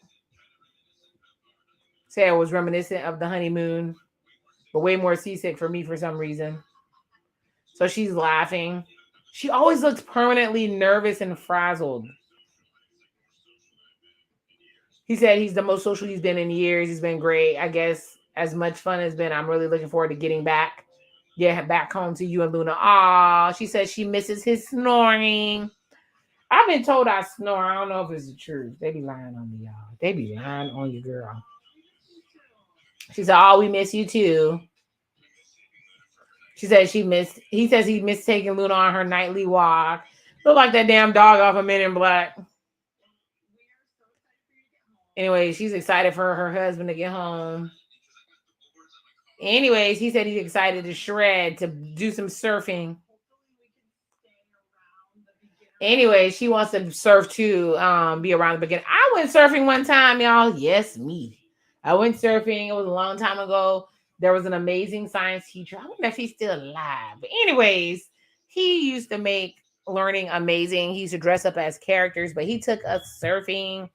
Say it was reminiscent of the honeymoon, but way more seasick for me for some reason. So she's laughing. She always looks permanently nervous and frazzled. He said he's the most social he's been in years. He's been great. I guess as much fun as been, I'm really looking forward to getting back. Get back home to you and Luna. Aw, she says she misses his snoring. I've been told I snore. I don't know if it's the truth. They be lying on me, y'all. They be lying on you, girl. She said, oh, we miss you too. She said he says he missed taking Luna on her nightly walk. Look like that damn dog off of Men in Black. Anyway, she's excited for her husband to get home. Anyways, he said he's excited to shred, to do some surfing. Anyway, she wants to surf too, be around the beginning. I went surfing one time, y'all. Yes, me. I went surfing. It was a long time ago. There was an amazing science teacher. I don't know if he's still alive. But anyways, he used to make learning amazing. He used to dress up as characters, but he took us surfing.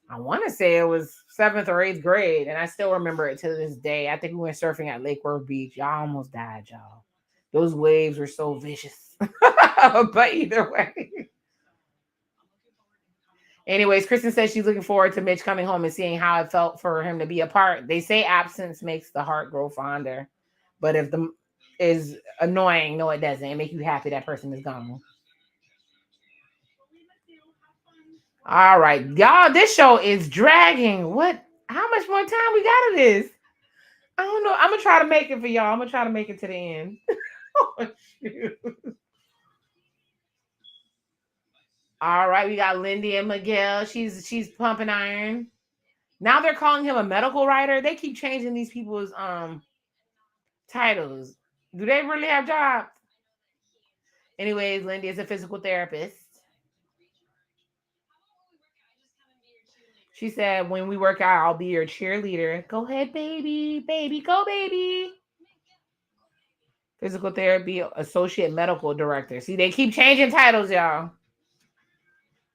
I want to say it was 7th or 8th grade, and I still remember it to this day. I think we went surfing at Lake Worth Beach. Y'all almost died, y'all. Those waves were so vicious. But either way. Anyways, Kristen says she's looking forward to Mitch coming home and seeing how it felt for him to be apart. They say absence makes the heart grow fonder. But if the is annoying, no, it doesn't. It makes you happy that person is gone. All right, y'all. This show is dragging. What? How much more time we got of this? I don't know. I'm gonna try to make it for y'all. I'm gonna try to make it to the end. Oh, shoot. All right, we got Lindy and Miguel. She's pumping iron. Now they're calling him a medical writer. They keep changing these people's titles. Do they really have jobs? Anyways, Lindy is a physical therapist. She said, when we work out, I'll be your cheerleader. Go ahead, baby. Baby, go, baby. Physical therapy associate medical director. See, they keep changing titles, y'all.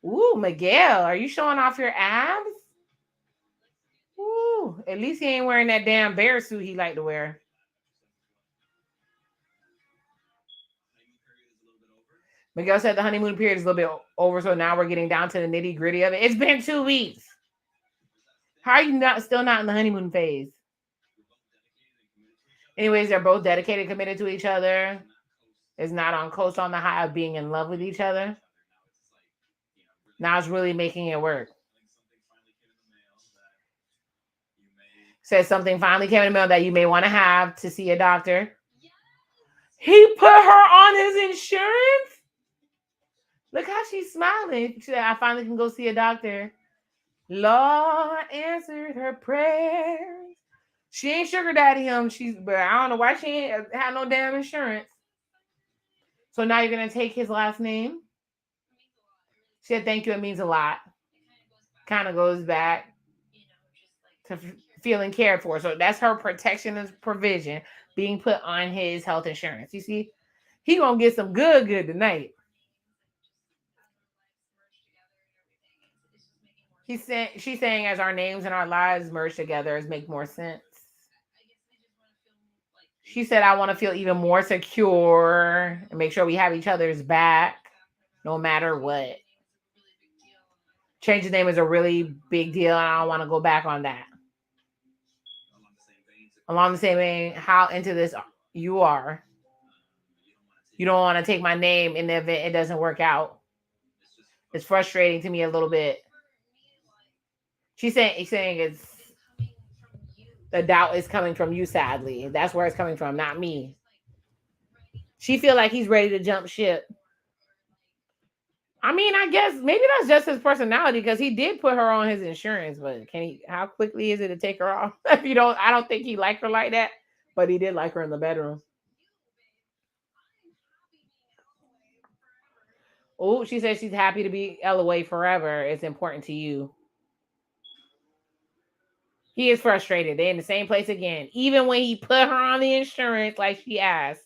Ooh, Miguel, are you showing off your abs? Ooh, at least he ain't wearing that damn bear suit he liked to wear. Miguel said the honeymoon period is a little bit over, so now we're getting down to the nitty gritty of it. It's been 2 weeks. How are you still not in the honeymoon phase? Anyways, they're both dedicated, committed to each other. is not on coast on the high of being in love with each other. Now it's really making it work. Says something finally came in the mail that you may want to have to see a doctor. He put her on his insurance. Look how she's smiling. She said, I finally can go see a doctor. Lord answered her prayers. She ain't sugar daddy him. But I don't know why she ain't had no damn insurance. So now you're gonna take his last name. She said, thank you. It means a lot. Kind of goes back to feeling cared for. So that's her protection and provision being put on his health insurance. You see, he gonna get some good tonight. She's saying as our names and our lives merge together, it make more sense. She said, I want to feel even more secure and make sure we have each other's back no matter what. Change the name is a really big deal, and I don't want to go back on that. Along the same vein, how into this you are. You don't want to take my name in the event it doesn't work out. It's frustrating to me a little bit. She's saying it's the doubt is coming from you, sadly. That's where it's coming from, not me. She feel like he's ready to jump ship. I mean, I guess maybe that's just his personality because he did put her on his insurance, but how quickly is it to take her off? If you don't, I don't think he liked her like that, but he did like her in the bedroom. Oh, she says she's happy to be LOA forever. It's important to you. He is frustrated. They're in the same place again. Even when he put her on the insurance like she asked.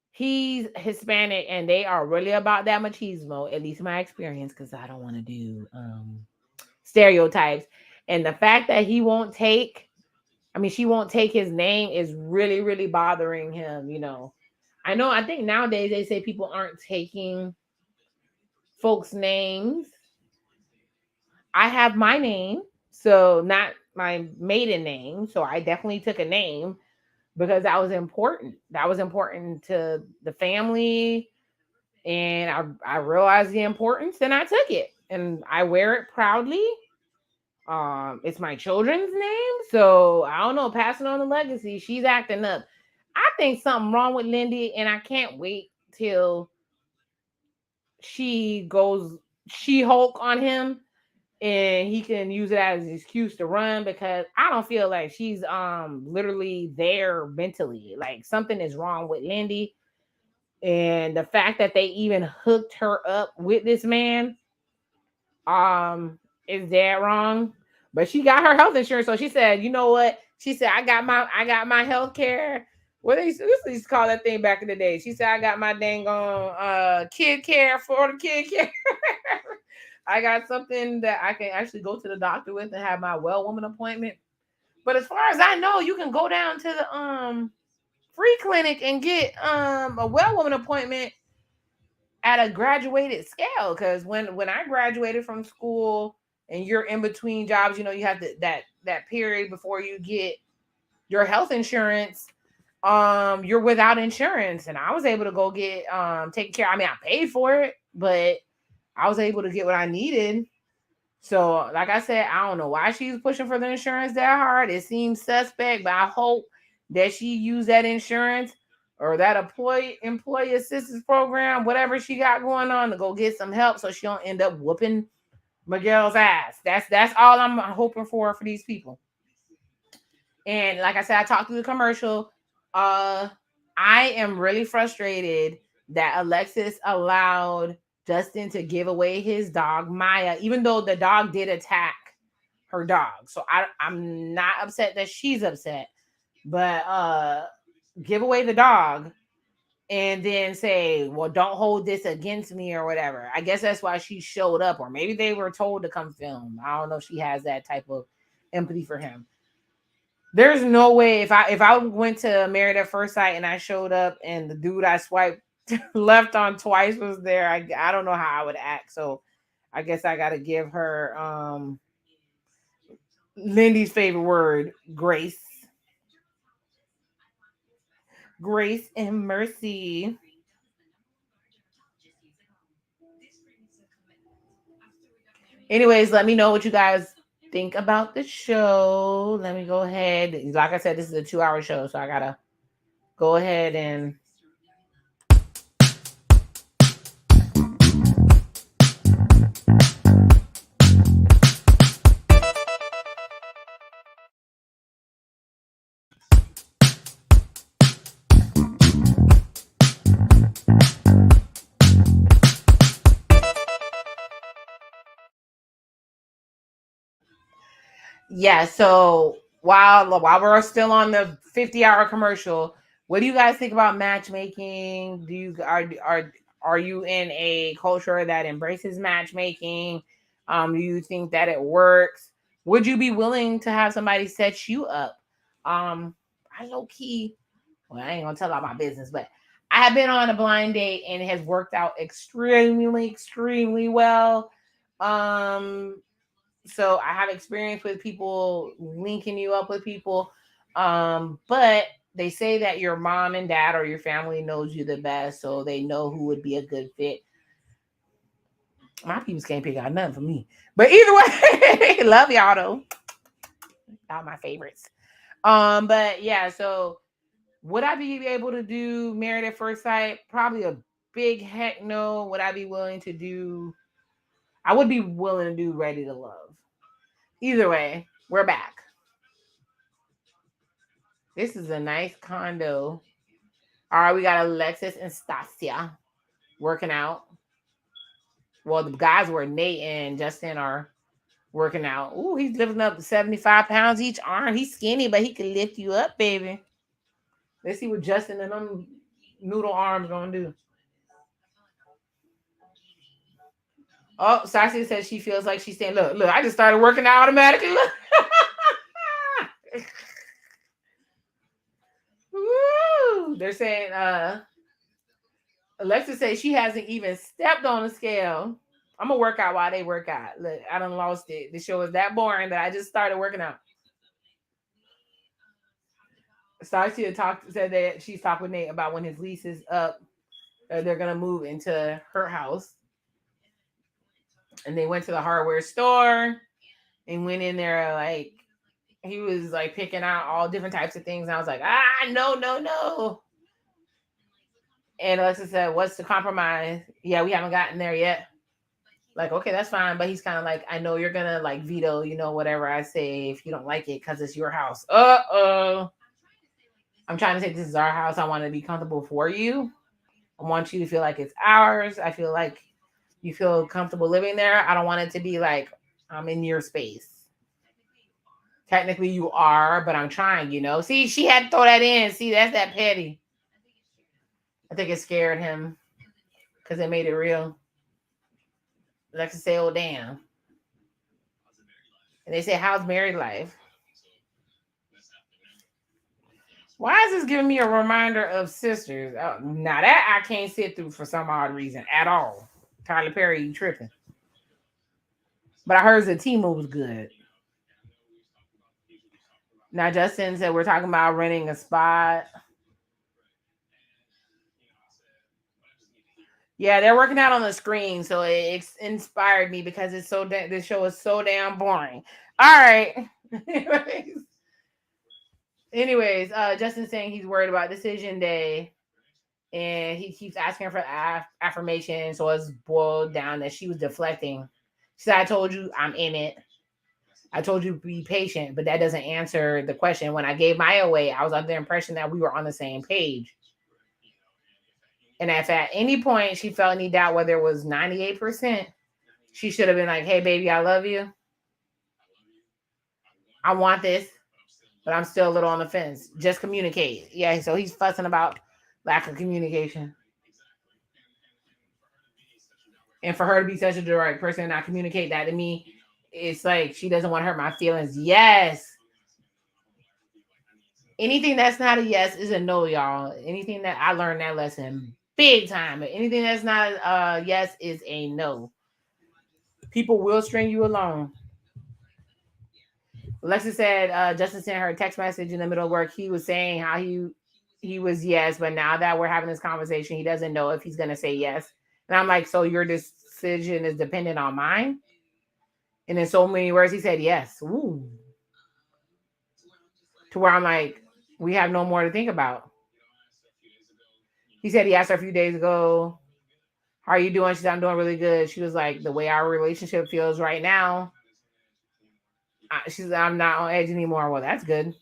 He's Hispanic and they are really about that machismo, at least my experience, because I don't want to do stereotypes. And the fact that she won't take his name is really, really bothering him, you know. I think nowadays they say people aren't taking folks' names. I have my name, so not my maiden name. So I definitely took a name because that was important. That was important to the family. And I realized the importance and I took it. And I wear it proudly. It's my children's name. So I don't know, passing on the legacy. She's acting up. I think something wrong with Lindy, and I can't wait till she goes She-Hulk on him and he can use it as an excuse to run because I don't feel like she's literally there mentally. Like something is wrong with Lindy. And the fact that they even hooked her up with this man is that wrong. But she got her health insurance. So she said, you know what? She said, I got my health care. What they used to call that thing back in the day. She said, I got my dang on kid care for the kid care. I got something that I can actually go to the doctor with and have my well woman appointment. But as far as I know, you can go down to the free clinic and get a well woman appointment at a graduated scale. Because when I graduated from school and you're in between jobs, you know, you have that period before you get your health insurance. You're without insurance, and I was able to go get taken care. I mean, I paid for it, but I was able to get what I needed. So, like I said, I don't know why she's pushing for the insurance that hard. It seems suspect, but I hope that she used that insurance or that employee assistance program, whatever she got going on, to go get some help so she don't end up whooping Miguel's ass. That's all I'm hoping for these people. And like I said, I talked through the commercial. I am really frustrated that Alexis allowed Justin to give away his dog, Maya, even though the dog did attack her dog. So I'm not upset that she's upset, but give away the dog and then say, well, don't hold this against me or whatever. I guess that's why she showed up, or maybe they were told to come film. I don't know if she has that type of empathy for him. There's no way if I went to Married at First Sight and I showed up and the dude I swiped left on twice was there, I don't know how I would act. So I guess I got to give her Lindy's favorite word, grace. Grace and mercy. Anyways, let me know what you guys think about the show. Let me go ahead. Like I said, this is a 2-hour show, so I gotta go ahead and yeah. So while we're still on the 50-hour commercial, what do you guys think about matchmaking? Do you are you in a culture that embraces matchmaking? Do you think that it works? Would you be willing to have somebody set you up? I low key. Well, I ain't gonna tell all my business, but I have been on a blind date and it has worked out extremely well. Um, so I have experience with people linking you up with people. But they say that your mom and dad or your family knows you the best, so they know who would be a good fit. My people can't pick out nothing for me. But either way, love y'all though. Y'all my favorites. But yeah, so would I be able to do married at first sight? Probably a big heck no. Would I be willing to do? I would be willing to do ready to love. Either way, we're back. This is a nice condo. All right, we got Alexis and Stacia working out. Well, the guys were Nate and Justin are working out. Ooh, he's lifting up 75 pounds each arm. He's skinny, but he can lift you up, baby. Let's see what Justin and them noodle arms gonna do. Oh, Stacia says she feels like she's saying, look, I just started working out automatically. Look. Woo! They're saying Alexa says she hasn't even stepped on a scale. I'm gonna work out while they work out. Look, I done lost it. The show is that boring that I just started working out. Stacia said that she's talked with Nate about when his lease is up, they're gonna move into her house. And they went to the hardware store and went in there like he was like picking out all different types of things. And I was like, no. And Alexa said, what's the compromise? Yeah, we haven't gotten there yet. Like, okay, that's fine. But he's kind of like, I know you're going to like veto, whatever I say if you don't like it because it's your house. Uh-oh. I'm trying to say this is our house. I want to be comfortable for you. I want you to feel like it's ours. I feel like you feel comfortable living there. I don't want it to be like I'm in your space. Technically you are, but I'm trying, See, she had to throw that in. See, that's that petty. I think it scared him because it made it real. Alexa say, oh, damn. And they say, how's married life? Why is this giving me a reminder of Sisters? Oh, now that I can't sit through for some odd reason at all. Tyler Perry, you tripping. But I heard the team was good. Now, Justin said we're talking about renting a spot. Yeah, they're working out on the screen, so it inspired me because it's this show is so damn boring. All right. Anyways, Justin's saying he's worried about decision day, and he keeps asking for affirmation. So it's boiled down that she was deflecting. She said, "I told you I'm in it. I told you to be patient, but that doesn't answer the question. When I gave Maya away, I was under the impression that we were on the same page. And if at any point she felt any doubt, whether it was 98%, she should have been like, hey, baby, I love you. I want this, but I'm still a little on the fence. Just communicate." Yeah, so he's fussing about lack of communication. And for her to be such a direct person and not communicate that to me, it's like she doesn't want to hurt my feelings. Yes. Anything that's not a yes is a no, y'all. Anything that I learned that lesson big time. But anything that's not a yes is a no. People will string you along. Alexis said Justin sent her a text message in the middle of work. He was saying how he he was yes, but now that we're having this conversation, he doesn't know if he's going to say yes. And I'm like, so your decision is dependent on mine? And in so many words, he said yes. Ooh. To where I'm like, we have no more to think about. He said he asked her a few days ago, how are you doing? She said, I'm doing really good. She was like, the way our relationship feels right now, she said, I'm not on edge anymore. Well, that's good.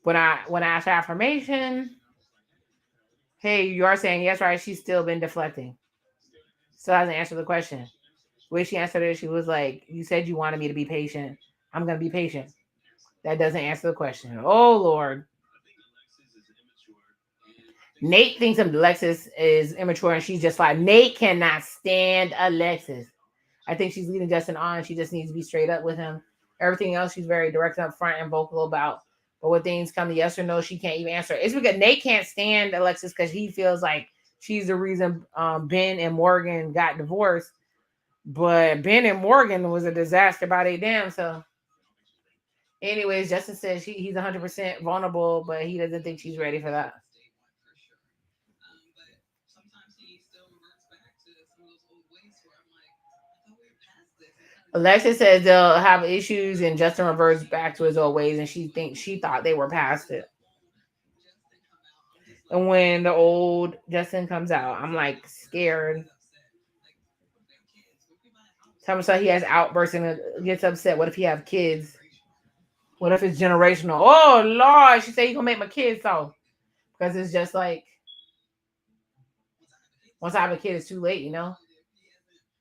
When I asked for affirmation, hey, you are saying yes, right? She's still been deflecting. Still hasn't answered the question. The way she answered it, she was like, you said you wanted me to be patient. I'm going to be patient. That doesn't answer the question. Oh, Lord. Nate thinks Alexis is immature, and she's just like, Nate cannot stand Alexis. I think she's leading Justin on. She just needs to be straight up with him. Everything else, she's very direct up front and vocal about. But when things come to yes or no, she can't even answer. It's because Nate can't stand Alexis because he feels like she's the reason Ben and Morgan got divorced. But Ben and Morgan was a disaster by they damn self. Anyways, Justin says he's 100% vulnerable, but he doesn't think she's ready for that. Alexis says they'll have issues, and Justin reverts back to his old ways, and she thought they were past it. And when the old Justin comes out, I'm like scared. Tell me so he has outbursts and gets upset. What if he have kids? What if it's generational? Oh Lord, she said you gonna make my kids so. Because it's just like once I have a kid, it's too late, you know.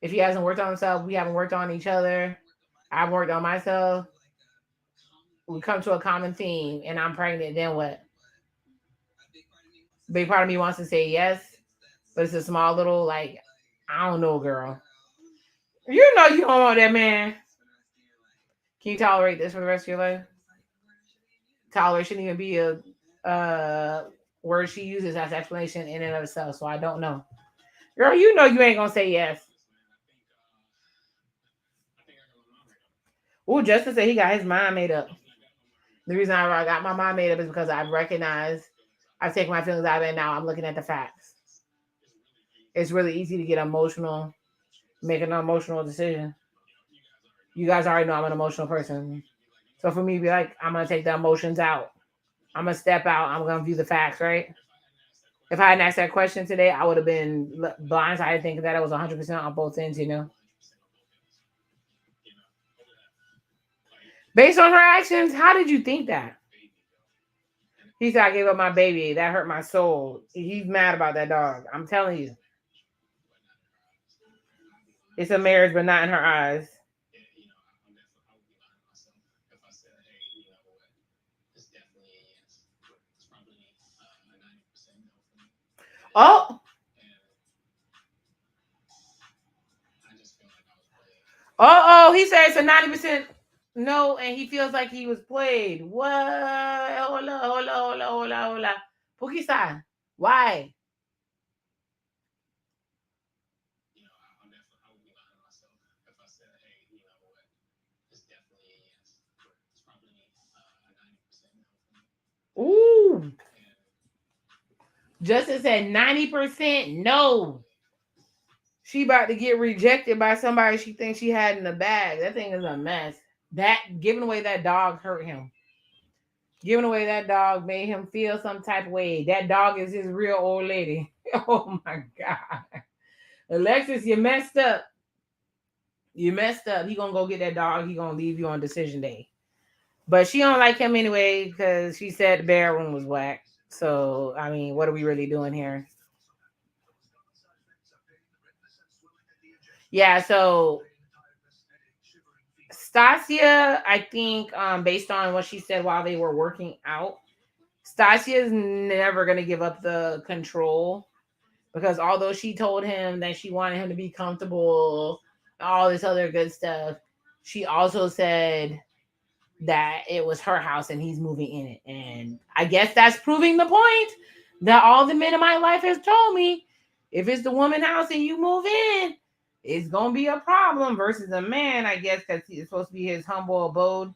If he hasn't worked on himself, we haven't worked on each other. I've worked on myself. We come to a common theme, and I'm pregnant. Then what? Big part of me wants to say yes, but it's a small little like I don't know, girl. You know you don't want that man. Can you tolerate this for the rest of your life? Tolerate shouldn't even be a word she uses as explanation in and of itself. So I don't know. Girl, you know you ain't gonna say yes. Oh, Justin said he got his mind made up. The reason I got my mind made up is because I've recognized I've taken my feelings out of it. Now I'm looking at the facts. It's really easy to get emotional, make an emotional decision. You guys already know I'm an emotional person. So for me to be like, I'm going to take the emotions out. I'm going to step out. I'm going to view the facts, right? If I hadn't asked that question today, I would have been blindsided thinking that I was 100% on both ends, you know? Based on her actions, how did you think that? He said, I gave up my baby. That hurt my soul. He's mad about that dog. I'm telling you. It's a marriage, but not in her eyes. Oh. Oh, he said it's a 90% no, and he feels like he was played. What? Hola. Pukisa, why? Ooh. Justin said 90% no. She about to get rejected by somebody she thinks she had in the bag. That thing is a mess. That giving away that dog hurt him. Giving away that dog made him feel some type of way. That dog is his real old lady. Oh my God. Alexis, you messed up. You messed up. He gonna go get that dog. He gonna leave you on decision day. But she don't like him anyway because she said the bedroom was whack. So I mean, what are we really doing here? Yeah. So Stacia, I think, based on what she said while they were working out, Stacia is never gonna give up the control because although she told him that she wanted him to be comfortable, all this other good stuff, she also said that it was her house and he's moving in it. And I guess that's proving the point that all the men in my life has told me. If it's the woman house and you move in, it's gonna be a problem versus a man, I guess, because it's supposed to be his humble abode.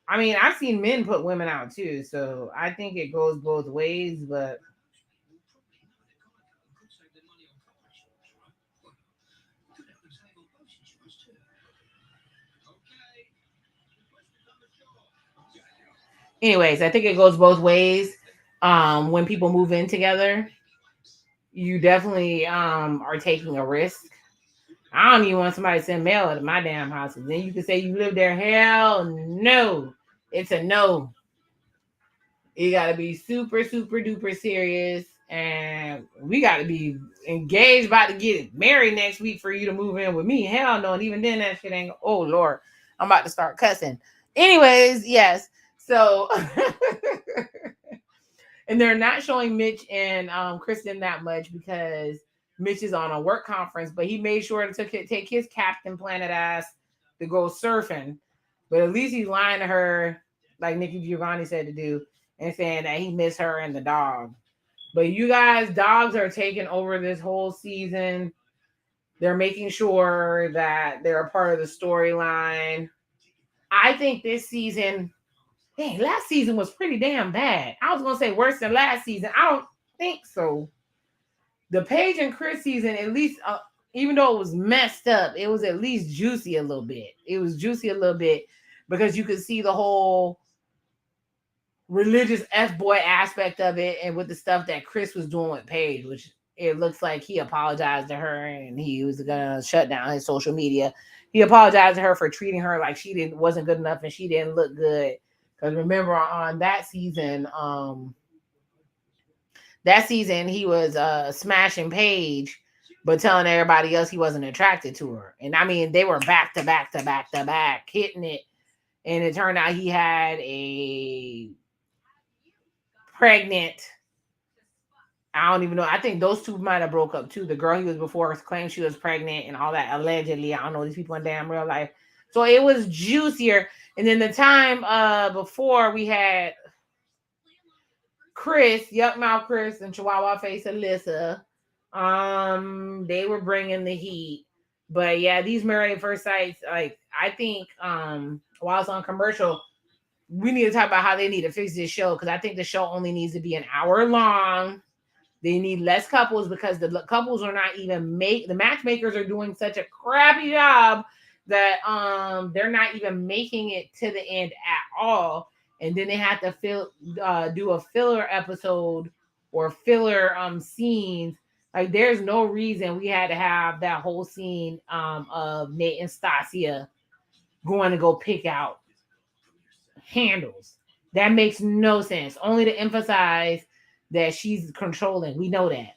I mean, I've seen men put women out too, so I think it goes both ways. But anyways, I think it goes both ways. When people move in together, you definitely are taking a risk. I don't even want somebody to send mail at my damn house. And then you can say you live there. Hell no. It's a no. You got to be super, super duper serious. And we got to be engaged, about to get married next week for you to move in with me. Hell no. And even then, that shit ain't. Oh, Lord. I'm about to start cussing. Anyways, yes. So, and they're not showing Mitch and Kristen that much because Mitch is on a work conference, but he made sure to take his Captain Planet ass to go surfing. But at least he's lying to her, like Nikki Giovanni said to do, and saying that he missed her and the dog. But you guys, dogs are taking over this whole season. They're making sure that they're a part of the storyline. I think this season, dang, last season was pretty damn bad. I was gonna say worse than last season. I don't think so. The Paige and Chris season, at least, even though it was messed up, it was at least juicy a little bit. It was juicy a little bit because you could see the whole religious F-boy aspect of it, and with the stuff that Chris was doing with Paige, which it looks like he apologized to her and he was gonna shut down his social media. He apologized to her for treating her like she wasn't good enough and she didn't look good. Because remember on that season he was smashing Paige, but telling everybody else he wasn't attracted to her. And I mean, they were back to back to back to back hitting it. And it turned out he had a pregnant, I don't even know. I think those two might have broke up too. The girl he was before claimed she was pregnant and all that allegedly. I don't know these people in damn real life. So it was juicier. And then the time before we had Chris, Yuck Mouth Chris, and Chihuahua Face Alyssa. They were bringing the heat. But yeah, these Married at First Sights, like I think while it's on commercial, we need to talk about how they need to fix this show because I think the show only needs to be an hour long. They need less couples because the couples are not even the matchmakers are doing such a crappy job that they're not even making it to the end at all. And then they have to do a filler episode or filler scenes. Like there's no reason we had to have that whole scene of Nate and Stacia going to go pick out handles. That makes no sense. Only to emphasize that she's controlling. We know that.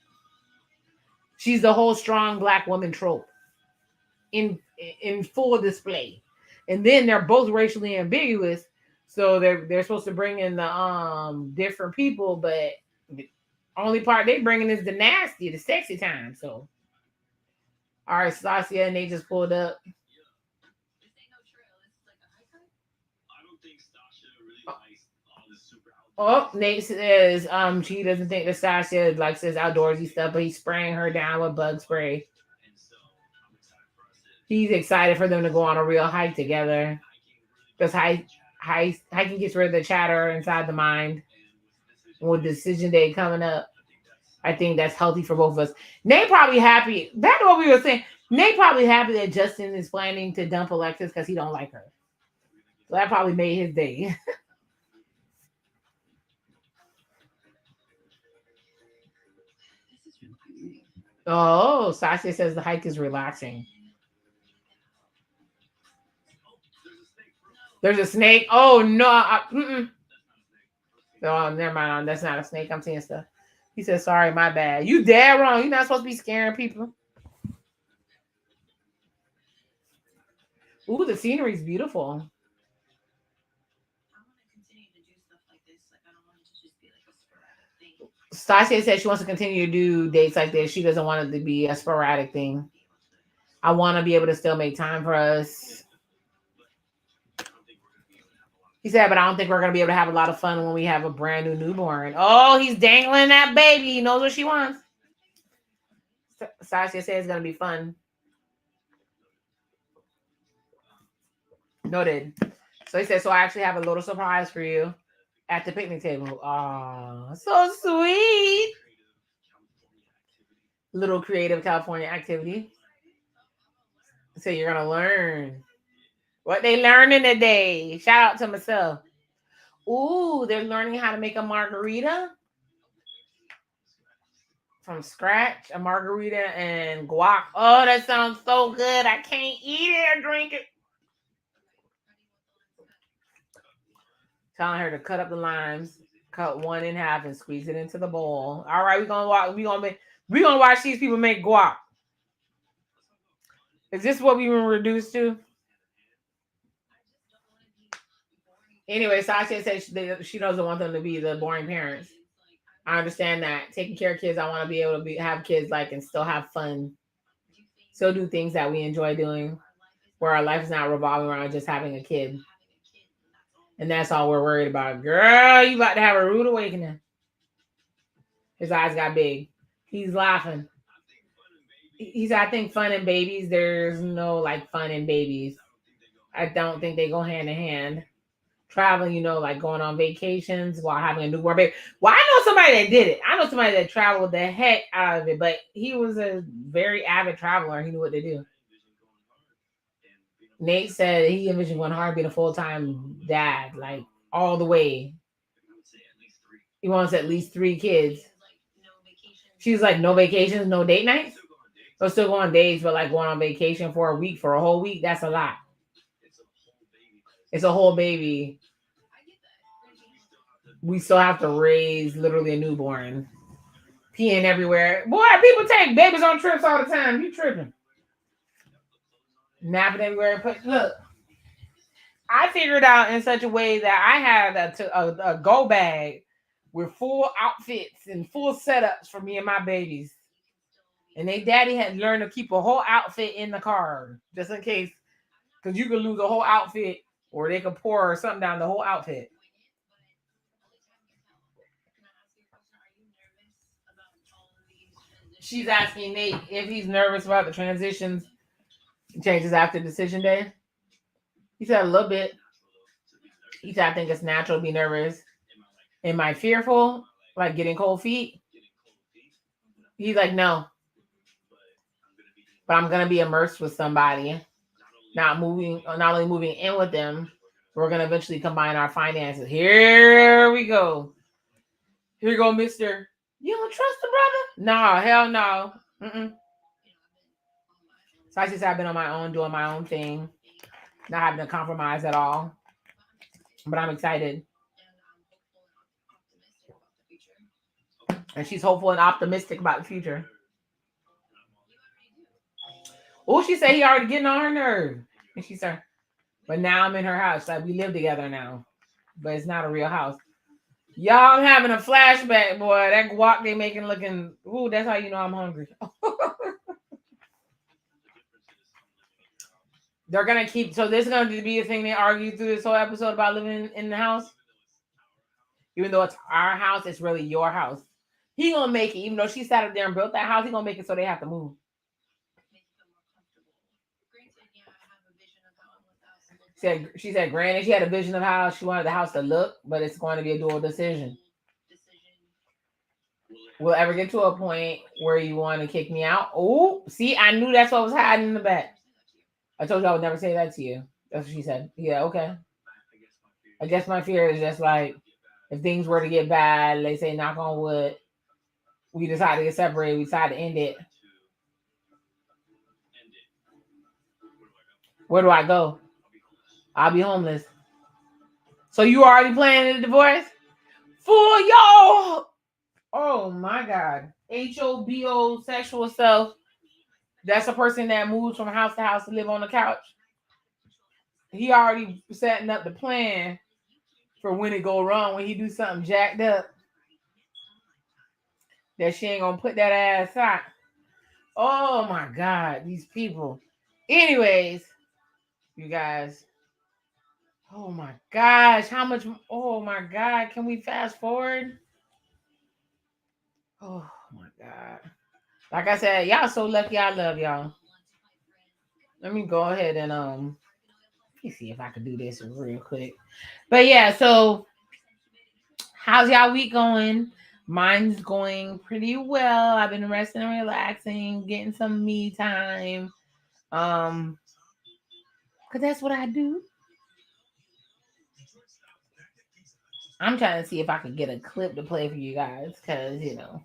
She's the whole strong black woman trope in full display. And then they're both racially ambiguous. So they're supposed to bring in the different people, but the only part they bringing is the nasty, the sexy time. So all right, Stacia and they just pulled up. Oh, Nate says she doesn't think that Stacia likes this outdoorsy stuff, but he's spraying her down with bug spray. He's excited for them to go on a real hike together. Because hiking gets rid of the chatter inside the mind. And with decision day coming up, I think that's healthy for both of us. Nate probably happy. That's what we were saying. Nate probably happy that Justin is planning to dump Alexis because he don't like her. So that probably made his day. Oh, Sasha says the hike is relaxing. There's a snake. Oh no! Oh, never mind. That's not a snake. I'm seeing stuff. He said, "Sorry, my bad. You dead wrong. You're not supposed to be scaring people." Ooh, the scenery's beautiful. Stacia said she wants to continue to do dates like this. She doesn't want it to be a sporadic thing. I want to be able to still make time for us. He said, but I don't think we're going to be able to have a lot of fun when we have a brand new newborn. Oh, he's dangling that baby. He knows what she wants. Stacia said it's going to be fun. Noted. So he said, so I actually have a little surprise for you at the picnic table. Oh, so sweet. Little creative California activity. So you're going to learn what they learning today. Shout out to myself. Ooh, they're learning how to make a margarita from scratch. A margarita and guac. Oh, that sounds so good. I can't eat it or drink it. Telling her to cut up the limes, cut one in half, and squeeze it into the bowl. All right, we're gonna watch these people make guac. Is this what we were reduced to? Anyway, Stacia said she doesn't want them to be the boring parents. I understand that. Taking care of kids, I want to be able to have kids like and still have fun. Still do things that we enjoy doing, where our life is not revolving around just having a kid. And that's all we're worried about. Girl, you about to have a rude awakening. His eyes got big. He's laughing. He's, I think, fun and babies. There's no like fun and babies. I don't think they go hand in hand. Traveling, like going on vacations while having a newborn baby. Well, I know somebody that did it. I know somebody that traveled the heck out of it, but he was a very avid traveler. He knew what to do. Nate said he envisioned going hard being a full-time dad, like all the way. He wants at least 3 kids. She's like, no vacations, no date nights? They'll still go on dates, but like going on vacation for a week, for a whole week, that's a lot. It's a whole baby. We still have to raise literally a newborn. Peeing everywhere. Boy, people take babies on trips all the time. You tripping. Napping everywhere. Look, I figured out in such a way that I had a go bag with full outfits and full setups for me and my babies. And they daddy had learned to keep a whole outfit in the car just in case, because you could lose a whole outfit or they could pour something down the whole outfit. She's asking Nate if he's nervous about the transitions changes after decision day. He said a little bit. He said, I think it's natural to be nervous. Am I fearful? Like getting cold feet? He's like, no. But I'm going to be immersed with somebody. Not only moving in with them, we're going to eventually combine our finances. Here we go. Here you go, mister. You don't trust the brother? No, hell no. So I just have been on my own, doing my own thing. Not having to compromise at all. But I'm excited. And she's hopeful and optimistic about the future. Oh, she said he already getting on her nerve. And she said, but now I'm in her house. Like we live together now. But it's not a real house. Y'all, I'm having a flashback, boy. That guac they making looking. Ooh, that's how you know I'm hungry. They're gonna keep. So this is gonna be a thing they argue through this whole episode about living in the house. Even though it's our house, it's really your house. He gonna make it. Even though she sat up there and built that house, he gonna make it so they have to move. She said, granted, she had a vision of how she wanted the house to look, but it's going to be a dual decision. Will ever get to a point where you want to kick me out? Oh, see, I knew that's what was hiding in the back. I told you I would never say that to you. That's what she said. Yeah, okay. I guess my fear is just like, if things were to get bad, they say knock on wood, we decide to get separated, we decide to end it. Where do I go? I'll be homeless. So you already planning a divorce? For y'all. Oh my God. HOBO sexual self. That's a person that moves from house to house to live on the couch. He already setting up the plan for when it go wrong, when he do something jacked up. That she ain't gonna put that ass out. Oh my God, these people. Anyways, you guys. Oh my gosh, how much? Oh my God, can we fast forward? Oh my God. Like I said, y'all so lucky. I love y'all. Let me go ahead and Let me see if I can do this real quick. But yeah, so how's y'all week going? Mine's going pretty well. I've been resting and relaxing, getting some me time. Cause that's what I do. I'm trying to see if I could get a clip to play for you guys, cause you know.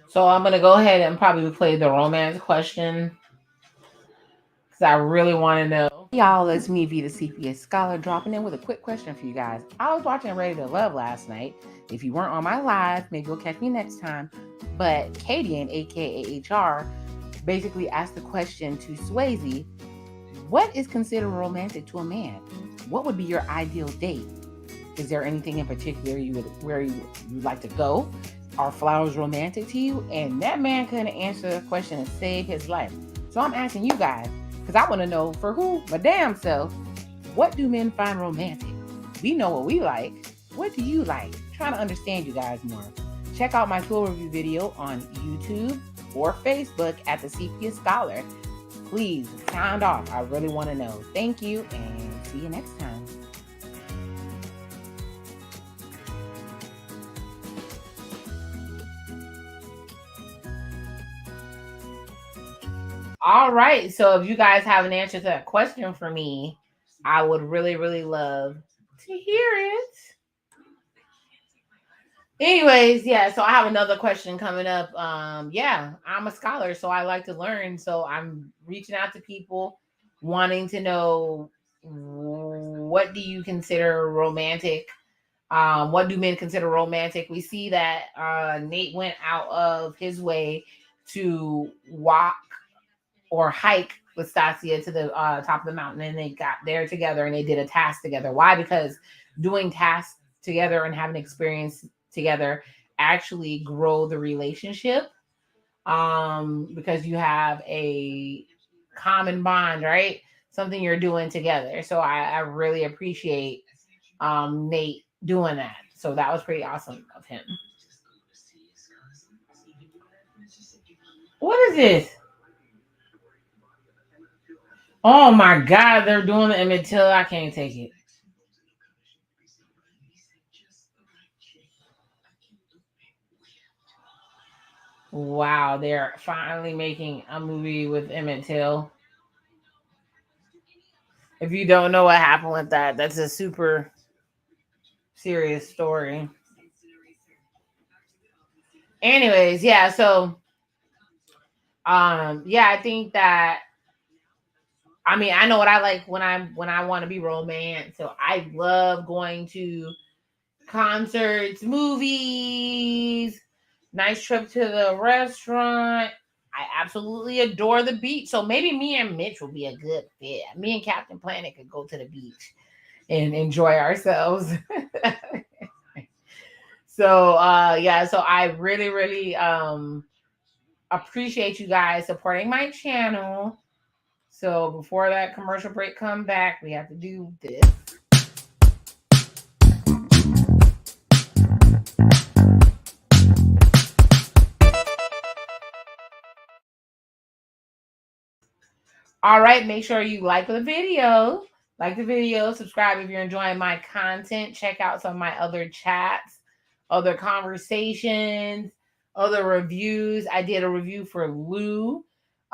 So I'm gonna go ahead and probably play the romance question because I really want to know. Y'all, it's me, V, the CPS Scholar, dropping in with a quick question for you guys. I was watching Ready to Love last night. If you weren't on my live, maybe you'll catch me next time. But Katie, aka HR, basically asked the question to Swayze: what is considered romantic to a man? What would be your ideal date? Is there anything in particular you'd like to go? Are flowers romantic to you? And that man couldn't answer the question and save his life. So I'm asking you guys, because I want to know for who, my damn self, what do men find romantic? We know what we like. What do you like? I'm trying to understand you guys more. Check out my tool review video on YouTube or Facebook at the CPS Scholar. Please sound off. I really want to know. Thank you and see you next time. All right. So if you guys have an answer to that question for me, I would really, really love to hear it. Anyways, yeah, so I have another question coming up. Yeah, I'm a scholar, so I like to learn. So I'm reaching out to people wanting to know, what do you consider romantic? What do men consider romantic? We see that Nate went out of his way to walk or hike with Stacia to the top of the mountain, and they got there together and they did a task together. Why? Because doing tasks together and having experience together actually grow the relationship, because you have a common bond, right? Something you're doing together. So I really appreciate Nate doing that. So that was pretty awesome of him. What is this? Oh my God, they're doing it until I can't take it. Wow, they're finally making a movie with Emmett Till. If you don't know what happened with that, that's a super serious story. Anyways, yeah, so yeah, I think that, I mean, I know what I like when I want to be romance. So I love going to concerts, movies, nice trip to the restaurant. I absolutely adore the beach. So maybe me and Mitch will be a good fit. Me and Captain Planet could go to the beach and enjoy ourselves. So yeah, so I really, really appreciate you guys supporting my channel. So before that commercial break come back, we have to do this. All right, make sure you like the video. Like the video, subscribe if you're enjoying my content. Check out some of my other chats, other conversations, other reviews. I did a review for Lou.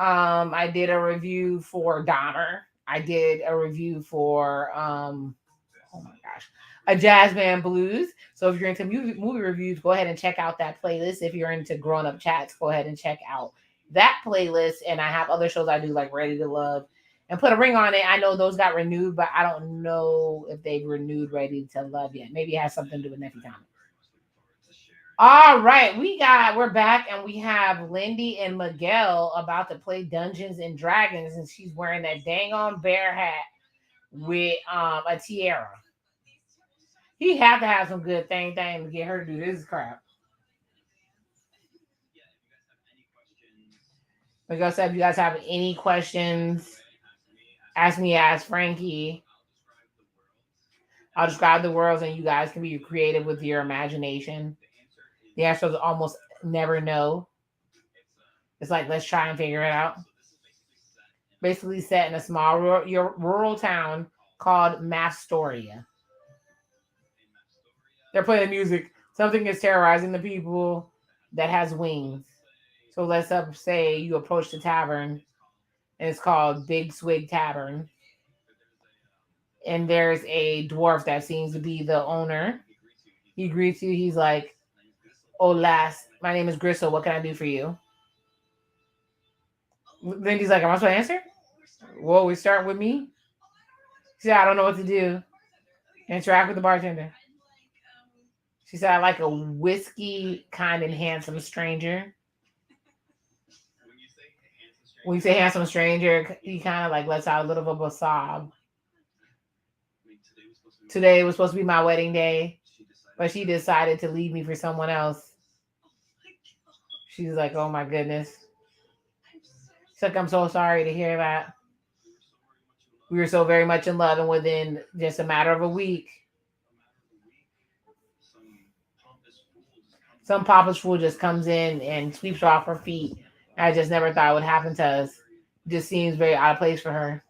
I did a review for Donner. I did a review for oh my gosh, a jazz band blues. So if you're into movie reviews, go ahead and check out that playlist. If you're into grown up chats, go ahead and check out that playlist. And I have other shows I do like Ready to Love and Put a Ring on It. I know those got renewed, but I don't know if they've renewed Ready to Love yet. Maybe it has something to do with Nephi Thomas. All right, we're back and we have Lindy and Miguel about to play Dungeons and Dragons, and she's wearing that dang on bear hat with a tiara. He had to have some good thing to get her to do this crap. Like I said, if you guys have any questions, ask me, ask Frankie. I'll describe the worlds and you guys can be creative with your imagination. The answer is almost never no. It's like, let's try and figure it out. Basically set in a small rural town called Mastoria. They're playing the music. Something is terrorizing the people that has wings. So let's say you approach the tavern, and it's called Big Swig Tavern. And there's a dwarf that seems to be the owner. He greets you. He's like, "Oh, lass, my name is Gristle. What can I do for you?" Lindy's like, "Am I supposed to answer?" Well, we start with me. She said, "I don't know what to do." Interact with the bartender. She said, "I like a whiskey kind and handsome stranger." When you say handsome stranger, he kind of like lets out a little bit of a sob. Today was supposed to be my wedding day, but she decided to leave me for someone else. She's like, "Oh my goodness." She's like, "I'm so sorry to hear that. We were so very much in love, and within just a matter of a week, some pompous fool just comes in and sweeps her off her feet. I just never thought it would happen to us. It just seems very out of place for her."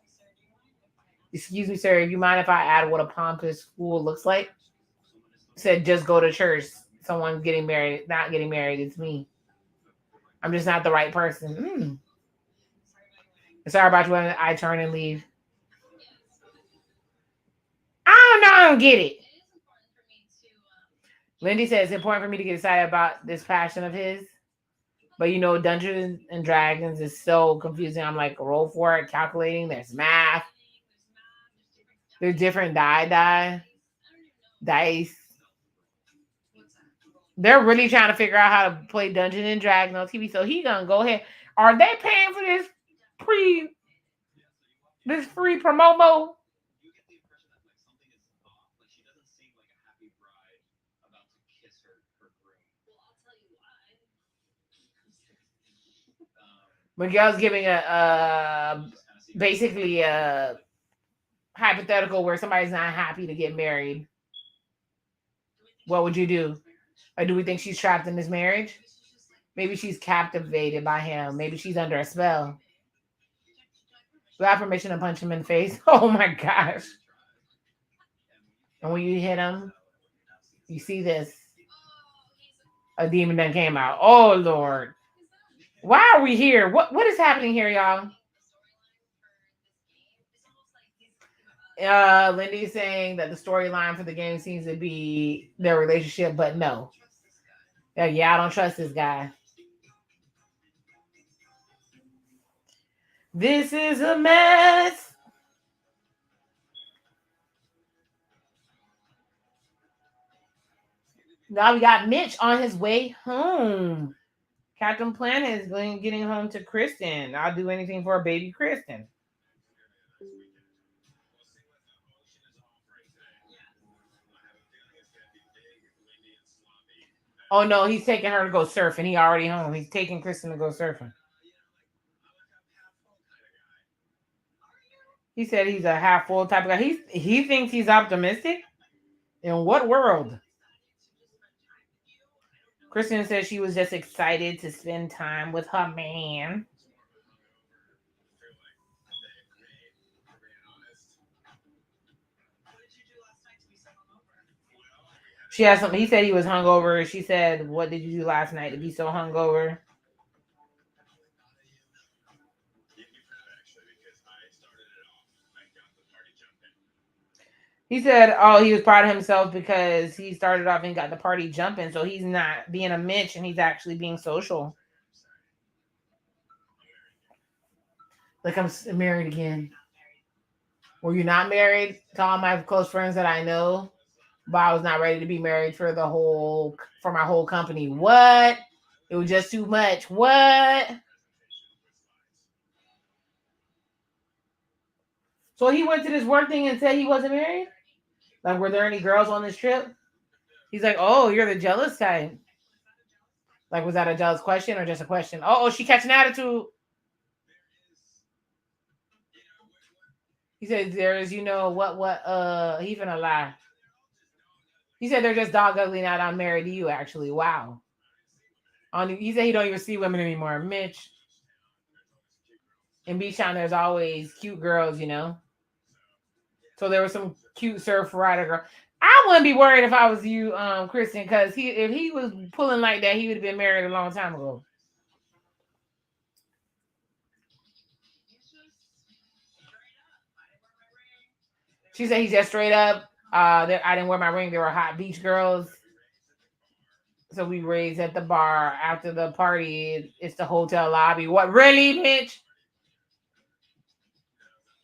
"Excuse me, sir, you mind if I add what a pompous fool looks like?" Said, "Just go to church. Someone's getting married, not getting married. It's me. I'm just not the right person." Sorry about you when I turn and leave. I don't know. I don't get it. Lindy says it's important for me to get excited about this passion of his. But Dungeons and Dragons is so confusing. I'm like, roll for it, calculating. There's math. There's different dice. They're really trying to figure out how to play Dungeons and Dragons on TV. So he gonna go ahead. Are they paying for this free promo? Miguel's giving basically a hypothetical where somebody's not happy to get married. What would you do? Or do we think she's trapped in this marriage? Maybe she's captivated by him. Maybe she's under a spell. Do I have permission to punch him in the face? Oh my gosh. And when you hit him, you see this. A demon that came out. Oh Lord. Why are we here? What is happening here, y'all? Lindy's saying that the storyline for the game seems to be their relationship, but no. Yeah, I don't trust this guy. This is a mess. Now we got Mitch on his way home. Captain Planet is getting home to Kristen. I'll do anything for a baby Kristen. Oh no, he's taking her to go surfing. He already home. He's taking Kristen to go surfing. He said he's a half full type of guy. He thinks he's optimistic. In what world? Kristen said she was just excited to spend time with her man. She asked him. He said he was hungover. She said, "What did you do last night to be so hungover?" He said, "Oh, he was proud of himself because he started off and got the party jumping. So he's not being a Mitch, and he's actually being social." Like, I'm married again. Were you not married? To all my close friends that I know, but I was not ready to be married for my whole company. What? It was just too much. What? So he went to this work thing and said he wasn't married? Like, were there any girls on this trip? He's like, "Oh, you're the jealous type." Like, was that a jealous question or just a question? Oh, she catching attitude. He said, "There is, he finna lie." He said, "They're just dog ugly now that I'm married to you, actually." Wow. He said he don't even see women anymore. Mitch. In Beach Town, there's always cute girls, So there was some cute surf rider girl. I wouldn't be worried if I was you, Kristen, because if he was pulling like that, he would have been married a long time ago. She said he's just straight up. I didn't wear my ring. There were hot beach girls. So we raised at the bar after the party. It's the hotel lobby. What, really, bitch?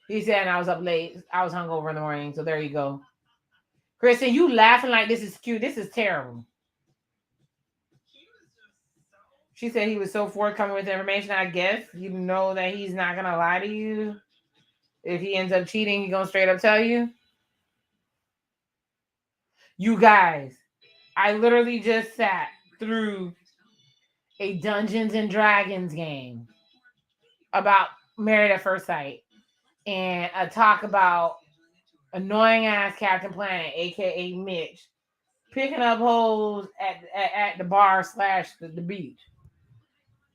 He said, and I was up late. I was hungover in the morning. So there you go. Kristen, you laughing like this is cute. This is terrible. She said he was so forthcoming with information. I guess you know that he's not going to lie to you. If he ends up cheating, he's going to straight up tell you. You guys, I literally just sat through a Dungeons and Dragons game about Married at First Sight and a talk about annoying ass Captain Planet, aka Mitch, picking up hoes at the bar / the beach.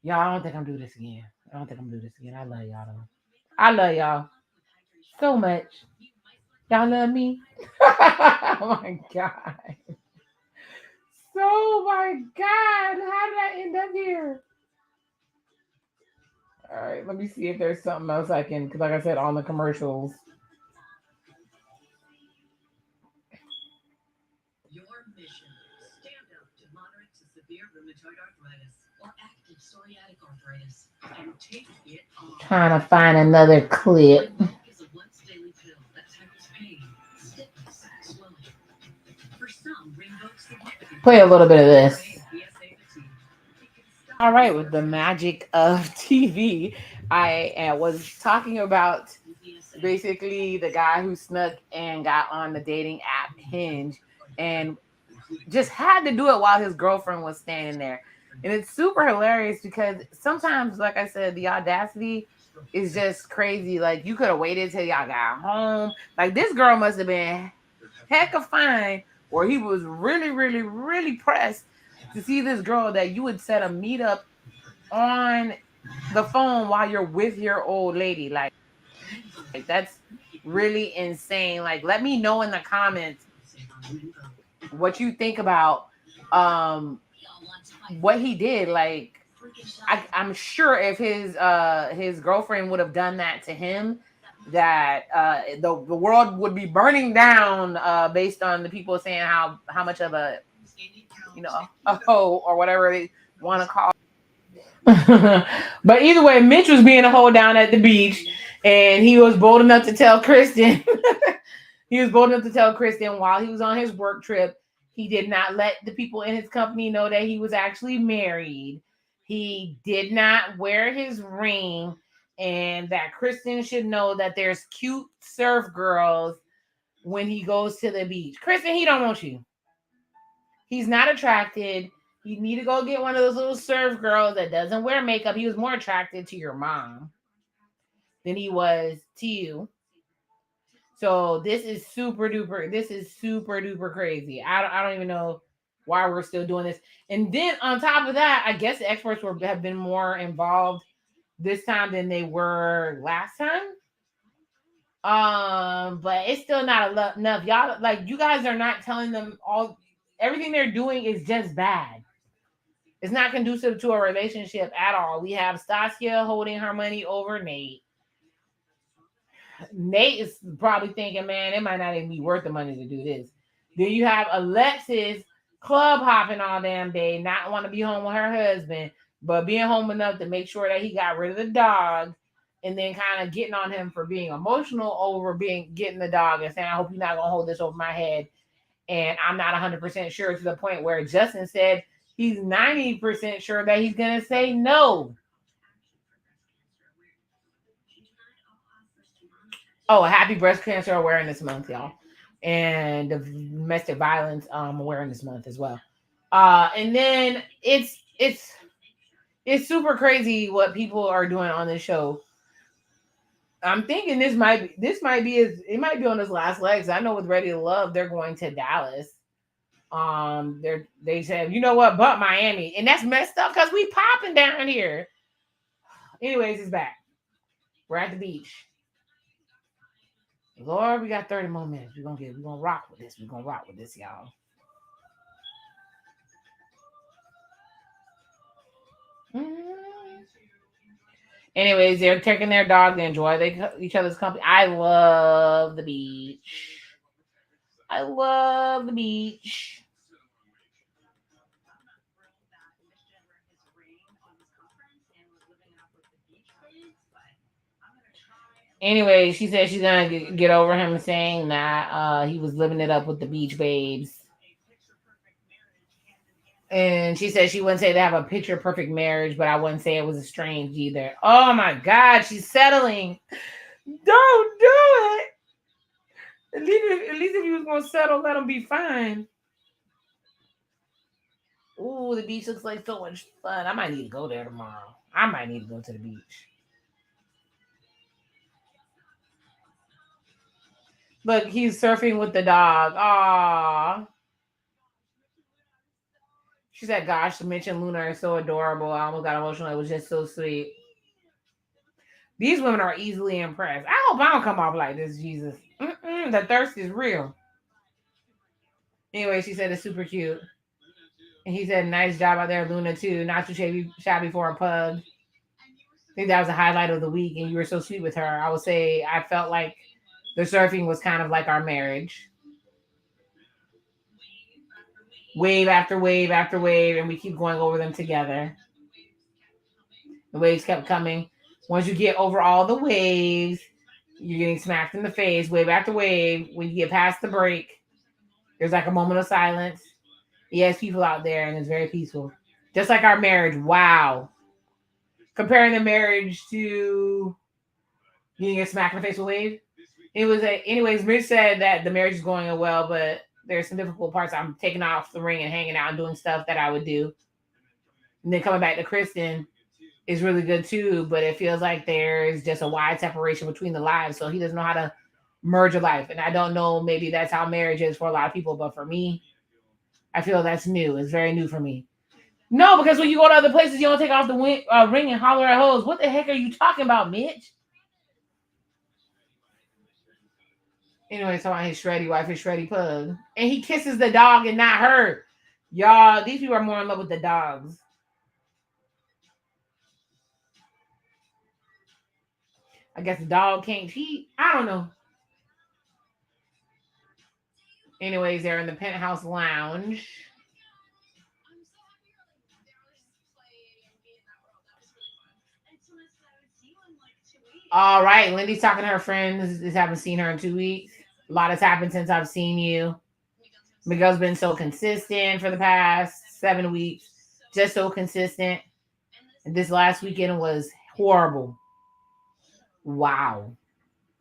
Y'all, I don't think I'm doing this again. I don't think I'm doing this again. I love y'all though. I love y'all so much. Y'all love me. Oh my god. So my god, how did I end up here? All right, let me see if there's something else I can, because like I said, on the commercials. Your mission: stand up to moderate to severe rheumatoid arthritis or active psoriatic arthritis and take it off. Trying to find another clip. Is a once daily pill that tackles pain, stiffness, swelling. For some, play a little bit of this. All right, with the magic of TV, I was talking about basically the guy who snuck and got on the dating app Hinge and just had to do it while his girlfriend was standing there. And it's super hilarious because sometimes, like I said, the audacity is just crazy. Like, you could have waited till y'all got home. Like, this girl must have been heck of fine, or he was really, really, really pressed to see this girl that you would set a meetup on the phone while you're with your old lady. Like that's really insane. Like, let me know in the comments what you think about what he did. Like, I'm sure if his girlfriend would have done that to him, that the world would be burning down based on the people saying how much of a a hoe or whatever they want to call. But either way, Mitch was being a hoe down at the beach, and he was bold enough to tell Kristen. He was bold enough to tell Kristen while he was on his work trip. He did not let the people in his company know that he was actually married. He did not wear his ring, and that Kristen should know that there's cute surf girls when he goes to the beach. Kristen, he don't want you. He's not attracted. You need to go get one of those little surf girls that doesn't wear makeup. He was more attracted to your mom than he was to you. So this is super duper. This is super duper crazy. I don't even know why we're still doing this. And then on top of that, I guess the experts have been more involved this time than they were last time. But it's still not enough. Y'all, like, you guys are not telling them everything they're doing is just bad. It's not conducive to a relationship at all. We have Stacia holding her money over Nate. Nate is probably thinking, man, it might not even be worth the money to do this. Then you have Alexis club hopping all damn day, not want to be home with her husband, but being home enough to make sure that he got rid of the dog, and then kind of getting on him for being emotional over getting the dog and saying, I hope you're not going to hold this over my head. And I'm not 100% sure, to the point where Justin said he's 90% sure that he's going to say no. Oh, happy Breast Cancer Awareness Month, y'all. And the Domestic Violence Awareness Month as well. And then it's super crazy what people are doing on this show. I'm thinking it might be on his last legs. I know with Ready to Love, they're going to Dallas. They said, you know what, but Miami. And that's messed up because we popping down here. Anyways, it's back. We're at the beach. Lord, we got 30 more minutes. We're gonna rock with this. We're gonna rock with this, y'all. Anyways, they're taking their dog to enjoy each other's company. I love the beach. I love the beach. Anyway, she said she's gonna get over him saying that he was living it up with the beach babes. And she said she wouldn't say they have a picture perfect marriage, but I wouldn't say it was estranged either. Oh my God, she's settling. Don't do it. At least if you was gonna settle, let them be fine. Ooh, the beach looks like so much fun. I might need to go there tomorrow. I might need to go to the beach. Look, he's surfing with the dog. Aww. She said, gosh, to mention Luna is so adorable. I almost got emotional. It was just so sweet. These women are easily impressed. I hope I don't come off like this, Jesus. The thirst is real. Anyway, she said it's super cute. And he said, nice job out there, Luna, too. Not too shabby for a pug. I think that was the highlight of the week, and you were so sweet with her. I would say I felt like the surfing was kind of like our marriage. Wave after wave after wave, and we keep going over them together. The waves kept coming. Once you get over all the waves, you're getting smacked in the face, wave after wave. When you get past the break, there's like a moment of silence. He has people out there, and it's very peaceful. Just like our marriage. Wow. Comparing the marriage to getting a smack in the face with a wave. It was anyways, Mitch said that the marriage is going well, but there's some difficult parts. I'm taking off the ring and hanging out and doing stuff that I would do. And then coming back to Kristen is really good too, but it feels like there's just a wide separation between the lives. So he doesn't know how to merge a life. And I don't know, maybe that's how marriage is for a lot of people, but for me, I feel that's new. It's very new for me. No, because when you go to other places, you don't take off the ring and holler at hoes. What the heck are you talking about, Mitch? Anyway, talking about his shreddy wife, his shreddy pug. And he kisses the dog and not her. Y'all, these people are more in love with the dogs. I guess the dog can't cheat. I don't know. Anyways, they're in the penthouse lounge. All right, Lindy's talking to her friends. Just haven't seen her in 2 weeks. A lot has happened since I've seen you. Miguel's been so consistent for the past 7 weeks. Just so consistent. And this last weekend was horrible. Wow.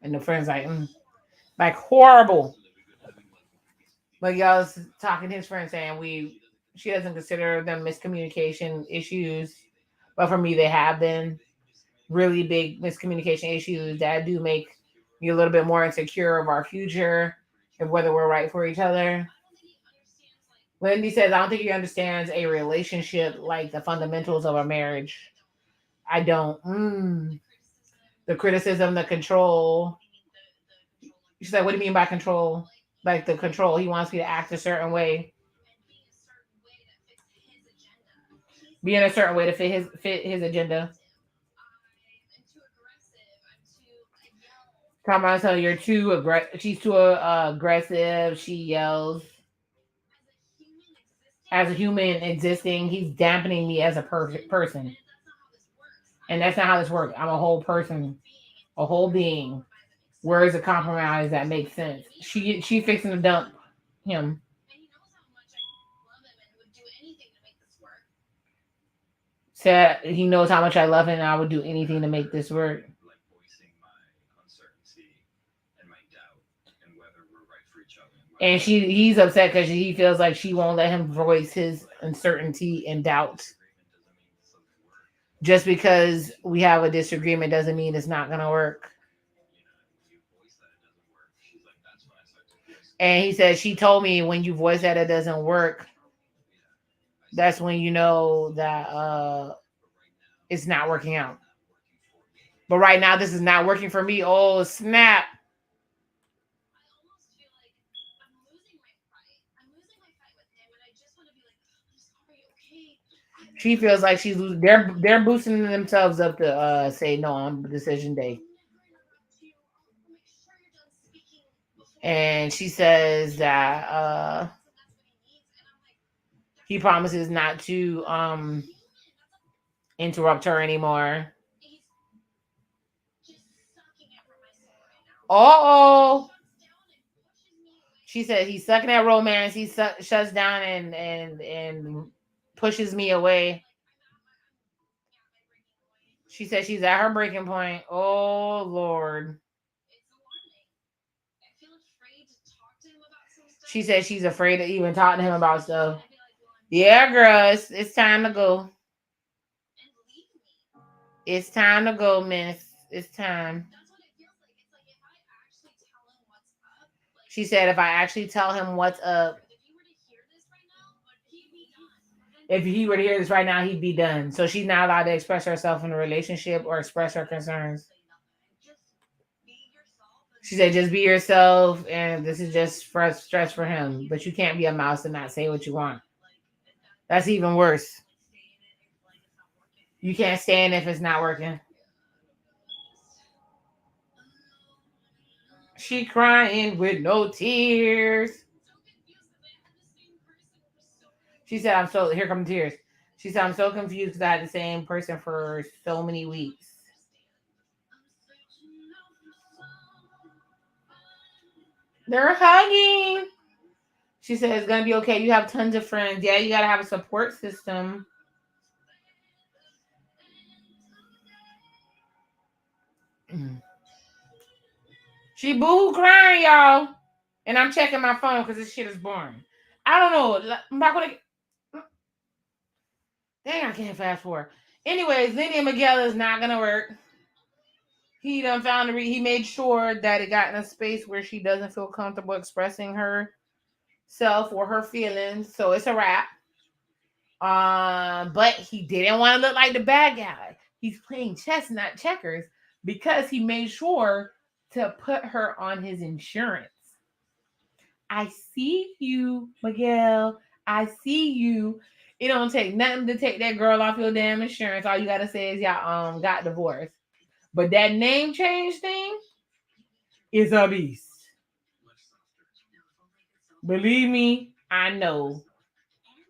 And the friend's like horrible. But y'all's talking to his friend saying she doesn't consider them miscommunication issues. But for me, they have been really big miscommunication issues that do make me a little bit more insecure of our future and whether we're right for each other. Lindy says, I don't think he understands a relationship like the fundamentals of a marriage. I don't. The criticism, the control. She said, what do you mean by control? Like the control. He wants me to act a certain way. Be in a certain way to fit his agenda. Come on, so you're too aggressive. She's too aggressive. She yells. As a human existing, he's dampening me as a perfect person. And that's not how this works. I'm a whole person, a whole being. Where is a compromise that makes sense? She fixing to dump him. Said he knows how much I love him and I would do anything to make this work. And he's upset because he feels like she won't let him voice his uncertainty and doubt. Just because we have a disagreement doesn't mean it's not going to work. And he said, she told me when you voice that it doesn't work, that's when you know that it's not working out. But right now, this is not working for me. Oh, snap. She feels like she's losing. They're boosting themselves up to say no on decision day. And she says that he promises not to interrupt her anymore. Oh, she said he's sucking at romance. He shuts down and pushes me away. She said she's at her breaking point. Oh Lord. She said she's afraid to even talk to him about stuff. Yeah, girl, it's time to go. It's time to go, miss. It's time. She said if I actually tell him what's up, if he were to hear this right now, he'd be done. So she's not allowed to express herself in a relationship or express her concerns. She said, just be yourself, and this is just stress for him. But you can't be a mouse and not say what you want. That's even worse. You can't stand if it's not working. She crying with no tears. She said, I'm so, here come tears. She said, I'm so confused because I had the same person for so many weeks. They're hugging. She said, it's going to be okay. You have tons of friends. Yeah, you got to have a support system. She boo crying, y'all. And I'm checking my phone because this shit is boring. I don't know. I'm not going to. Dang, I can't fast forward. Anyways, Lindy and Miguel is not going to work. He done found he made sure that it got in a space where she doesn't feel comfortable expressing herself or her feelings. So it's a wrap. But he didn't want to look like the bad guy. He's playing chess, not checkers, because he made sure to put her on his insurance. I see you, Miguel. I see you. It don't take nothing to take that girl off your damn insurance. All you gotta say is y'all got divorced. But that name change thing is a beast. Believe me, I know.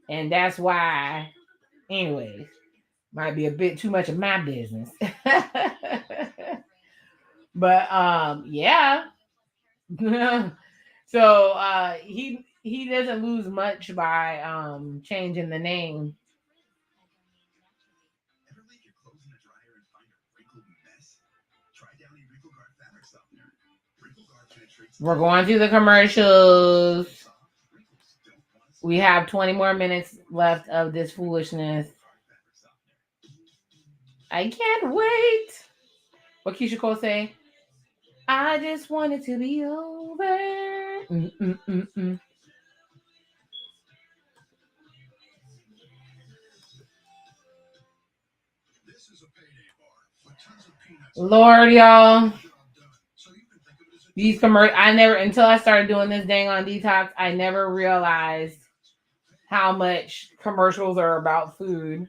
And that's why, anyways, might be a bit too much of my business. But yeah. So he doesn't lose much by changing the name. We're going through the commercials. We have 20 more minutes left of this foolishness. I can't wait. What Keisha Cole say? I just want it to be over. Lord, y'all. These commercials, I never, until I started doing this dang on detox, I never realized how much commercials are about food.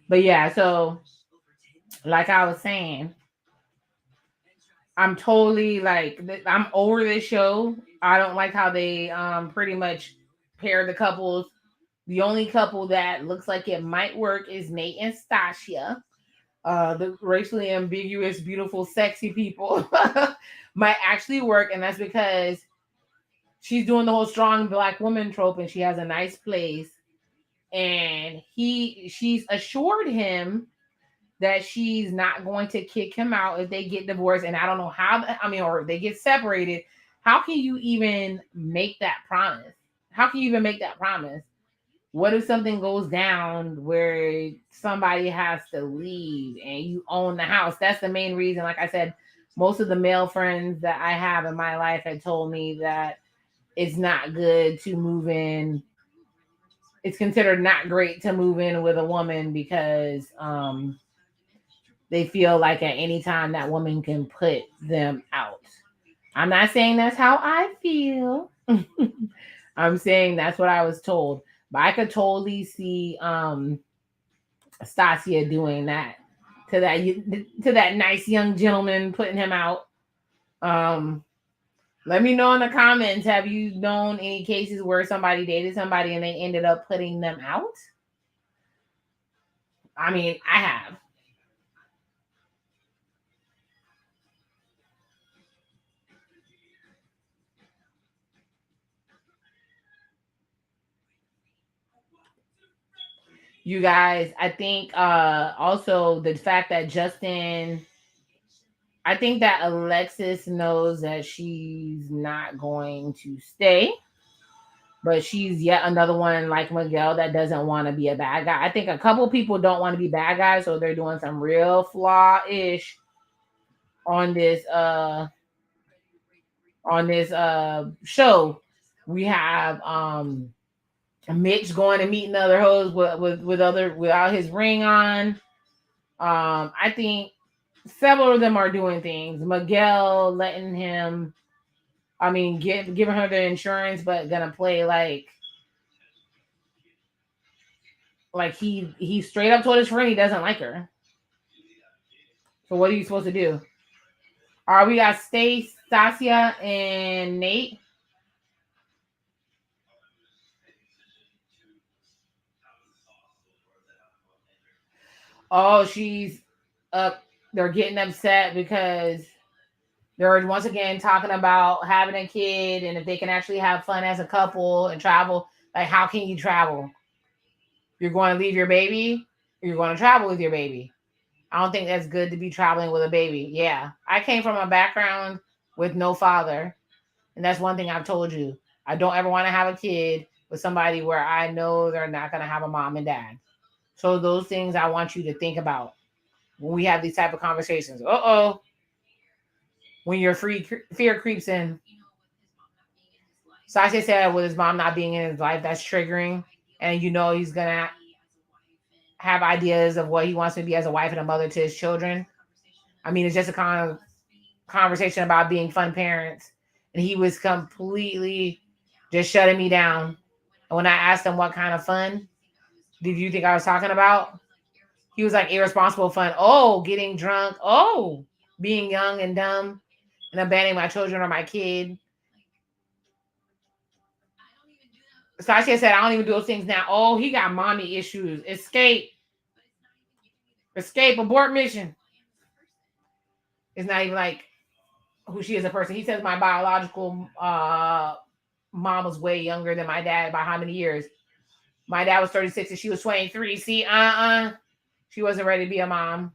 But yeah, so like I was saying, I'm totally like, I'm over this show. I don't like how they pretty much pair the couples. The only couple that looks like it might work is Nate and Stacia. The racially ambiguous, beautiful, sexy people might actually work, and that's because she's doing the whole strong black woman trope, and she has a nice place, and she's assured him that she's not going to kick him out if they get divorced. And I don't know how, or if they get separated. How can you even make that promise? How can you even make that promise? What if something goes down where somebody has to leave and you own the house? That's the main reason. Like I said, most of the male friends that I have in my life had told me that it's not good to move in it's considered not great to move in with a woman because they feel like at any time that woman can put them out. I'm not saying that's how I feel. I'm saying that's what I was told. But I could totally see Stacia doing that to that nice young gentleman, putting him out. Um, Let me know in the comments. Have you known any cases where somebody dated somebody and they ended up putting them out? I mean, I have. You guys, I think also the fact that Justin, I think that Alexis knows that she's not going to stay, but she's yet another one like Miguel that doesn't want to be a bad guy. I think a couple people don't want to be bad guys, so they're doing some real flaw-ish on this show. We have Mitch going and meeting other hoes with other without his ring on. I think several of them are doing things. Miguel letting him, I mean, giving her the insurance, but gonna play like he straight up told his friend he doesn't like her. So what are you supposed to do? All right, we got Stacia and Nate. Oh, she's up. They're getting upset because they're once again talking about having a kid and if they can actually have fun as a couple and travel. Like, how can you travel? You're going to leave your baby? You're going to travel with your baby. I don't think that's good to be traveling with a baby. Yeah. I came from a background with no father. And that's one thing I've told you. I don't ever want to have a kid with somebody where I know they're not going to have a mom and dad. So those things I want you to think about when we have these type of conversations. When your fear creeps in. Sasha said with his mom not being in his life, that's triggering. And you know he's going to have ideas of what he wants to be as a wife and a mother to his children. I mean, it's just a kind of conversation about being fun parents. And he was completely just shutting me down. And when I asked him what kind of fun did you think I was talking about, he was like irresponsible fun. Oh, getting drunk. Oh, being young and dumb and abandoning my children or my kid. Sasha said, I don't even do those things now. Oh, he got mommy issues. Escape. Escape. Abort mission. It's not even like who she is a person. He says my biological mom was way younger than my dad by how many years? My dad was 36 and she was 23. See, she wasn't ready to be a mom.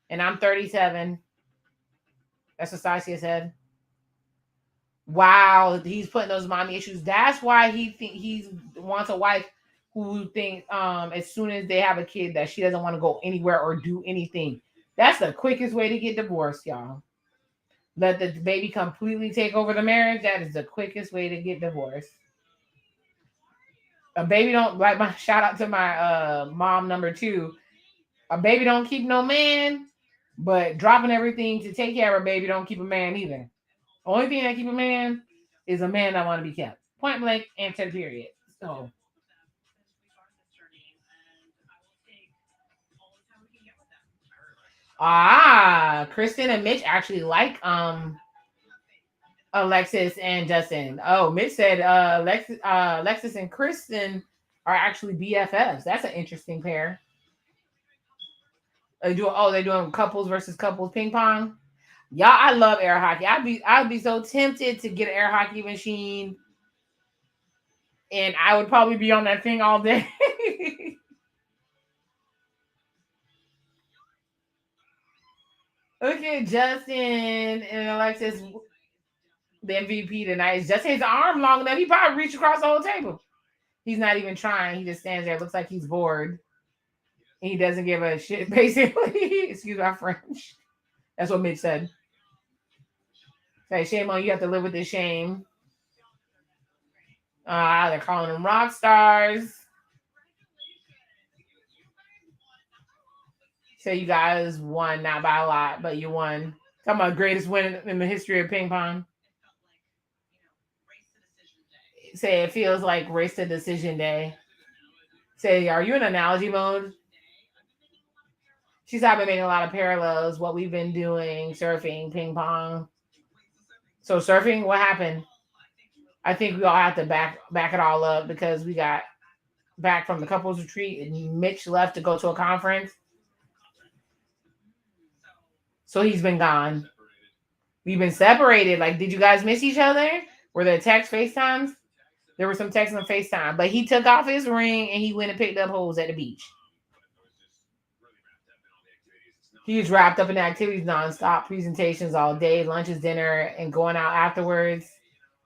And I'm 37. That's what Stacia said. Wow, he's putting those mommy issues. That's why he wants a wife who thinks as soon as they have a kid that she doesn't want to go anywhere or do anything. That's the quickest way to get divorced, y'all. Let the baby completely take over the marriage. That is the quickest way to get divorced. A baby don't like my shout out to my mom number 2. A baby don't keep no man, but dropping everything to take care of a baby don't keep a man either. Only thing that keep a man is a man that want to be kept. Point blank, answer period. So Kristen and Mitch actually like Alexis and Justin. Oh, Mitch said Alexis and Kristen are actually BFFs. That's an interesting pair. They're doing couples versus couples ping pong. Y'all, I love air hockey. I'd be so tempted to get an air hockey machine, and I would probably be on that thing all day. Look at Justin and Alexis, the MVP tonight. Is Justin his arm long enough? He probably reached across the whole table. He's not even trying. He just stands there. Looks like he's bored. He doesn't give a shit, basically. Excuse my French. That's what Mitch said. Say, shame on you. Have to live with this shame. They're calling them rock stars. So you guys won, not by a lot, but you won. Talking about greatest win in the history of ping pong. Say it feels like race to decision day. Say, are you in analogy mode? She's been making a lot of parallels. What we've been doing, surfing, ping pong. So surfing, what happened? I think we all have to back it all up because we got back from the couples retreat and Mitch left to go to a conference. So he's been gone. We've been separated. Like, did you guys miss each other? Were there text FaceTimes? There were some texts on FaceTime, but he took off his ring and he went and picked up holes at the beach. He was wrapped up in activities nonstop, presentations all day, lunches, dinner, and going out afterwards.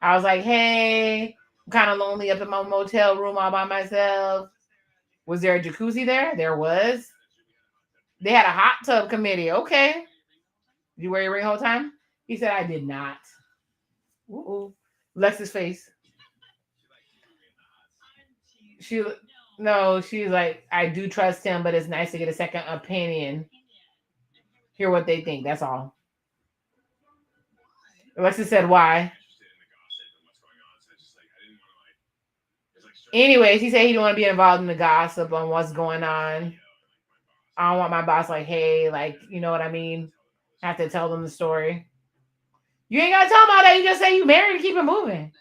I was like, hey, I'm kind of lonely up in my motel room all by myself. Was there a jacuzzi there? There was. They had a hot tub committee. Okay. Did you wear your ring the whole time? He said, I did not. Ooh. Lex's face. She's like, I do trust him, but it's nice to get a second opinion. Hear what they think. That's all. Alexis said, why? Anyways, he said he didn't want to be involved in the gossip on what's going on. I don't want my boss like, hey, like, you know what I mean? I have to tell them the story. You ain't got to tell them all that. You just say you married and keep it moving.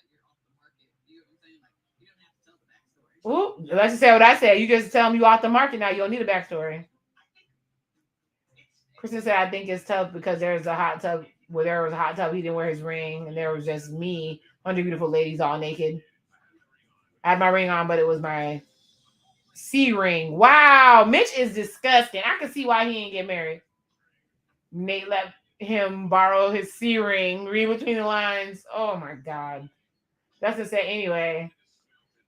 Ooh, Alexis said what I said. You just tell them you off the market now. You don't need a backstory. Kristen said, I think it's tough because there's a hot tub. Where there was a hot tub, he didn't wear his ring, and there was just me, 100 beautiful ladies all naked. I had my ring on, but it was my C ring. Wow, Mitch is disgusting. I can see why he ain't get married. Nate let him borrow his C ring. Read between the lines. Oh my God. That's to say anyway.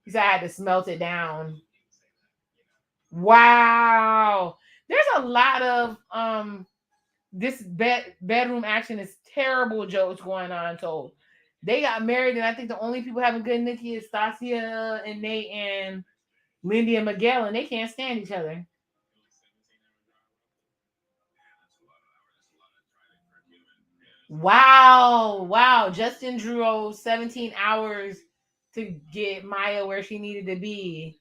He said I had to smelt it down. Wow. There's a lot of this bedroom action is terrible jokes going on told. They got married, and I think the only people having good Nikki is Stacia and Nate and Lindy and Miguel, and they can't stand each other. Wow. Justin drove 17 hours to get Maya where she needed to be.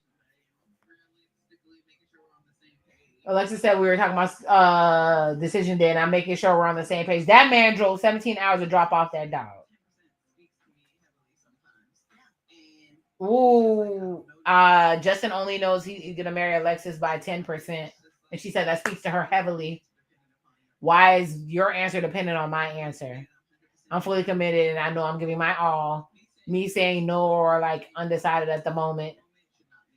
Alexis said we were talking about decision day, and I'm making sure we're on the same page. That man drove 17 hours to drop off that dog. Ooh, Justin only knows he's gonna marry Alexis by 10%, and she said that speaks to her heavily. Why is your answer dependent on my answer? I'm fully committed, and I know I'm giving my all. Me saying no or like undecided at the moment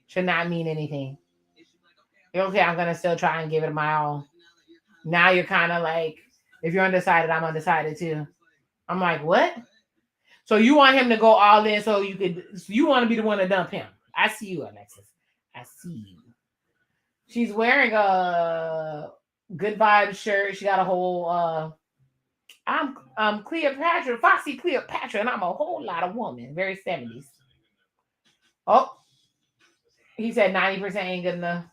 should not mean anything. Okay, I'm gonna still try and give it my all. Now you're kind of like, if you're undecided, I'm undecided too. I'm like, what? So you want him to go all in so you want to be the one to dump him. I see you, Alexis. I see you. She's wearing a good vibe shirt. She got a whole I'm Cleopatra, Foxy Cleopatra, and I'm a whole lot of woman. Very 70s. Oh, he said 90% ain't good enough.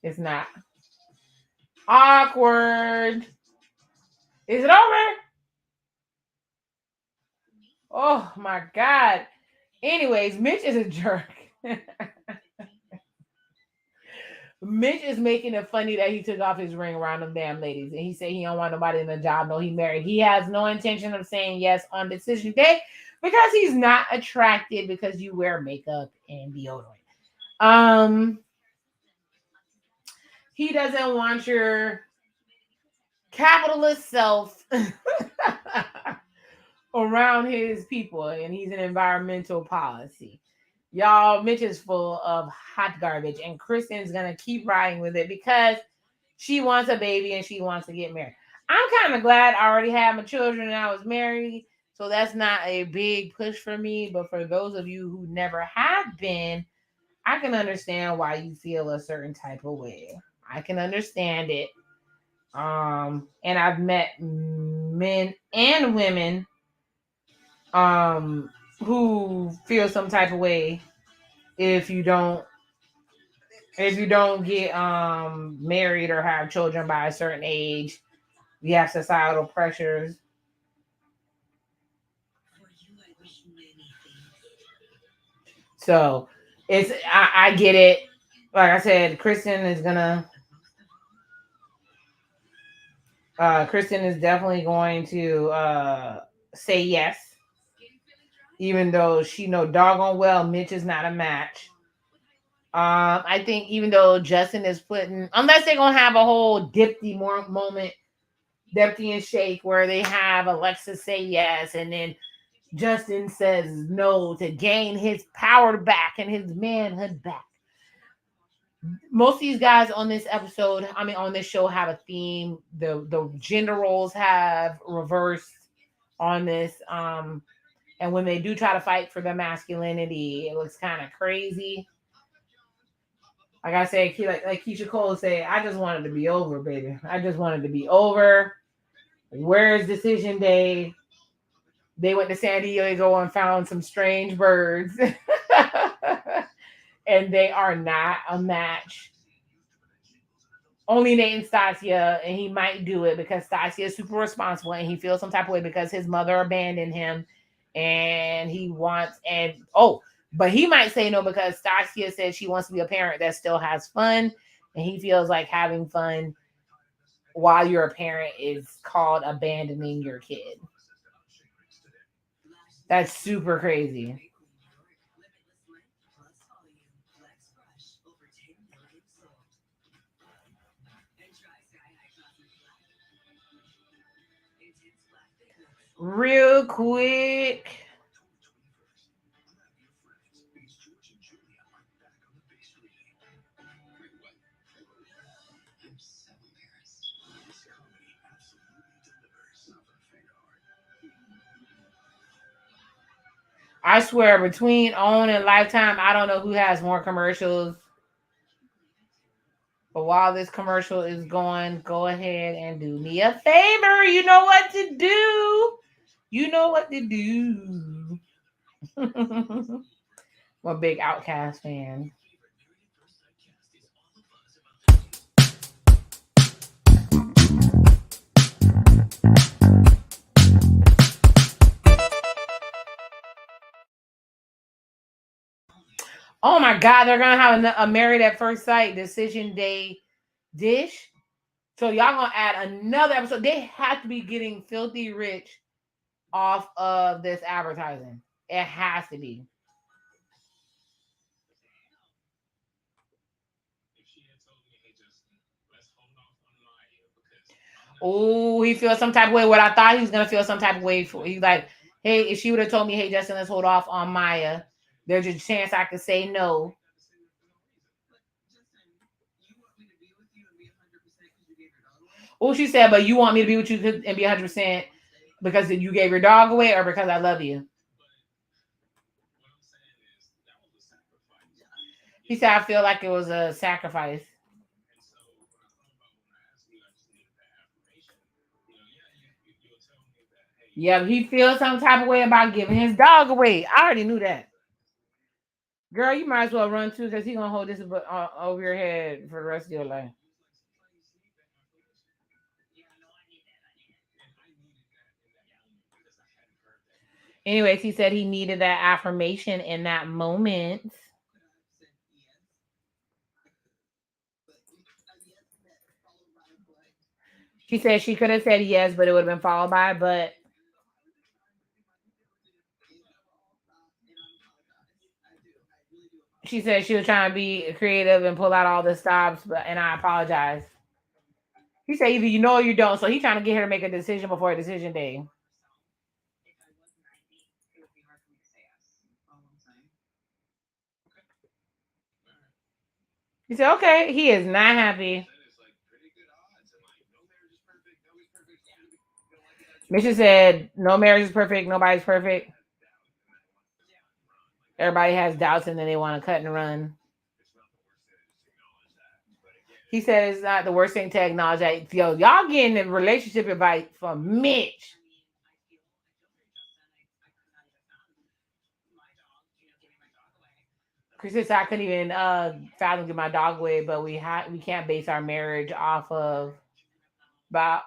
It's not. Awkward. Is it over? Oh my God. Anyways, Mitch is a jerk. Mitch is making it funny that he took off his ring around them damn ladies. And he said he don't want nobody in the job. No, he married. He has no intention of saying yes on decision day because he's not attracted because you wear makeup and deodorant. He doesn't want your capitalist self around his people, and he's an environmental policy. Y'all, Mitch is full of hot garbage, and Kristen's gonna keep riding with it because she wants a baby and she wants to get married. I'm kind of glad I already had my children and I was married, so that's not a big push for me. But for those of you who never have been, I can understand why you feel a certain type of way. I can understand it. And I've met men and women who feel some type of way if you don't if you don't get married or have children by a certain age, you have societal pressures. So I get it. Like I said, Kristen is definitely going to say yes, even though she know doggone well Mitch is not a match. I think even though Justin is putting, unless they're gonna have a whole Dipty moment, Dipty and Shake, where they have Alexis say yes, and then Justin says no to gain his power back and his manhood back. Most of these guys on this episode, I mean on this show, have a theme. The gender roles have reversed on this. And when they do try to fight for their masculinity, it looks kind of crazy. Like I said, like Keisha Cole say, I just wanted to be over, baby. I just wanted to be over. Where's decision day? They went to San Diego and found some strange birds. And they are not a match. Only Nate and Stacia, and he might do it because Stacia is super responsible and he feels some type of way because his mother abandoned him and he wants, but he might say no because Stacia said she wants to be a parent that still has fun, and he feels like having fun while you're a parent is called abandoning your kid. That's super crazy. Real quick. I swear, between OWN and Lifetime, I don't know who has more commercials. But while this commercial is going, go ahead and do me a favor. You know what to do. You know what to do. I'm a big Outkast fan. Oh my God, they're gonna have a Married at First Sight decision day dish. So y'all gonna add another episode. They have to be getting filthy rich off of this advertising. It has to be. Oh, he feels some type of way. What I thought he was gonna feel some type of way for. He's like, hey, if she would have told me, hey, Justin, let's hold off on Maya. There's a chance I could say no. Oh, she said, but you want me to be with you and be 100% because you gave your dog away or because I love you? He said, I feel like it was a sacrifice. Yeah, he feels some type of way about giving his dog away. I already knew that. Girl, you might as well run too because he's going to hold this over your head for the rest of your life. Anyways, he said he needed that affirmation in that moment. She said she could have said yes, but it would have been followed by but. She said she was trying to be creative and pull out all the stops, and I apologize. He said either you know or you don't, so he's trying to get her to make a decision before a decision day. He said, okay, he is not happy. Misha said, no marriage is perfect, nobody's perfect. Everybody has doubts and then they want to cut and run. He said it's not the worst thing to acknowledge that, yo, y'all getting the relationship advice from Mitch. Chris said I couldn't even fathom get my dog away, but we can't base our marriage off of about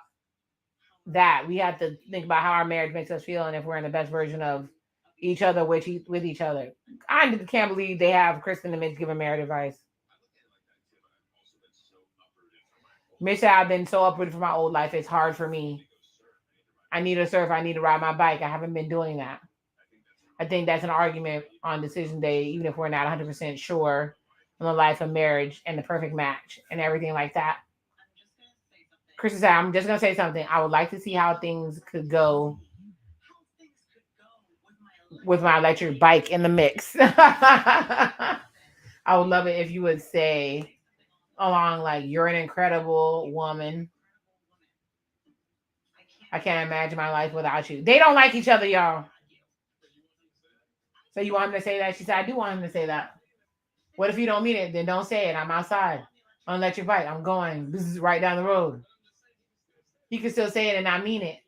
that. We have to think about how our marriage makes us feel and if we're in the best version of each other with each other. I can't believe they have Kristen and Mitch giving marriage advice. Mitch said I've been so uprooted from my old life, it's hard for me. I need to surf, I need to ride my bike. I haven't been doing that. I think that's an argument on decision day, even if we're not 100% sure on the life of marriage and the perfect match and everything like that. Chris said, I'm just going to say something. I would like to see how things could go with my electric bike in the mix. I would love it if you would say along like, you're an incredible woman. I can't imagine my life without you. They don't like each other, y'all. So you want him to say that? She said, I do want him to say that. What if you don't mean it? Then don't say it. I'm outside on electric bike. I'm going. This is right down the road. He can still say it and not mean it.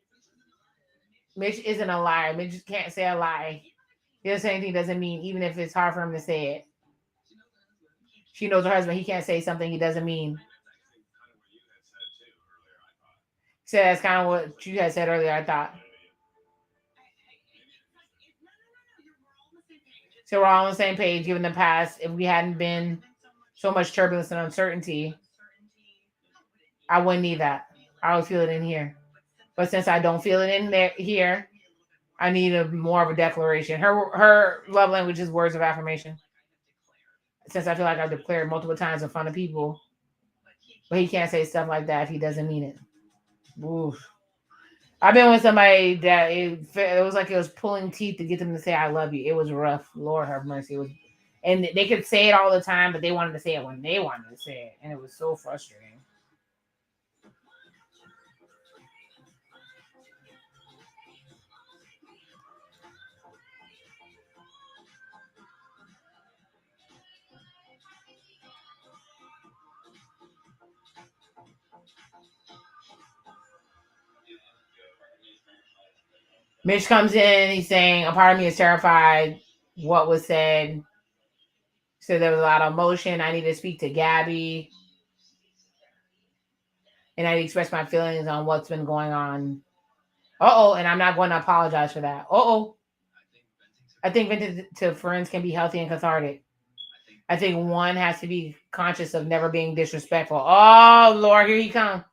Mitch isn't a liar. Mitch can't say a lie. He doesn't say anything doesn't mean, even if it's hard for him to say it. She knows her husband. He can't say something he doesn't mean. So that's kind of what you had said earlier, I thought. So we're all on the same page, given the past. If we hadn't been so much turbulence and uncertainty, I wouldn't need that. I would feel it in here. But since I don't feel it in there here, I need more of a declaration. Her love language is words of affirmation. Since I feel like I've declared multiple times in front of people, but he can't say stuff like that if he doesn't mean it. Oof. I've been with somebody that it was like it was pulling teeth to get them to say I love you. It was rough. Lord have mercy. It was, and they could say it all the time, but they wanted to say it when they wanted to say it, and it was so frustrating. Mitch comes in. He's saying a part of me is terrified. What was said. So there was a lot of emotion. I need to speak to Gabby. And I express my feelings on what's been going on. And I'm not going to apologize for that. I think venting to friends can be healthy and cathartic. I think one has to be conscious of never being disrespectful. Oh, Lord, here he comes.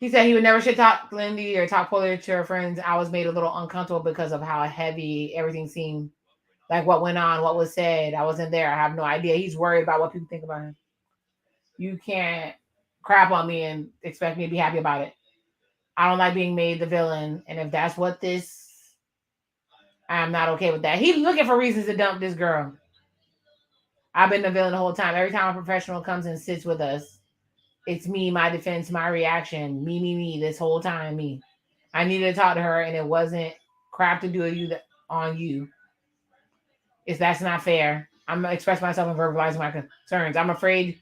He said he would never should talk Lindy or talk poorly to her friends. I was made a little uncomfortable because of how heavy everything seemed. Like what went on, what was said. I wasn't there. I have no idea. He's worried about what people think about him. You can't crap on me and expect me to be happy about it. I don't like being made the villain. And if that's what I'm not okay with that. He's looking for reasons to dump this girl. I've been the villain the whole time. Every time a professional comes and sits with us, it's me, my defense, my reaction. Me, this whole time, me. I needed to talk to her, and it wasn't crap to do on you. That's not fair. I'm going to express myself and verbalize my concerns. I'm afraid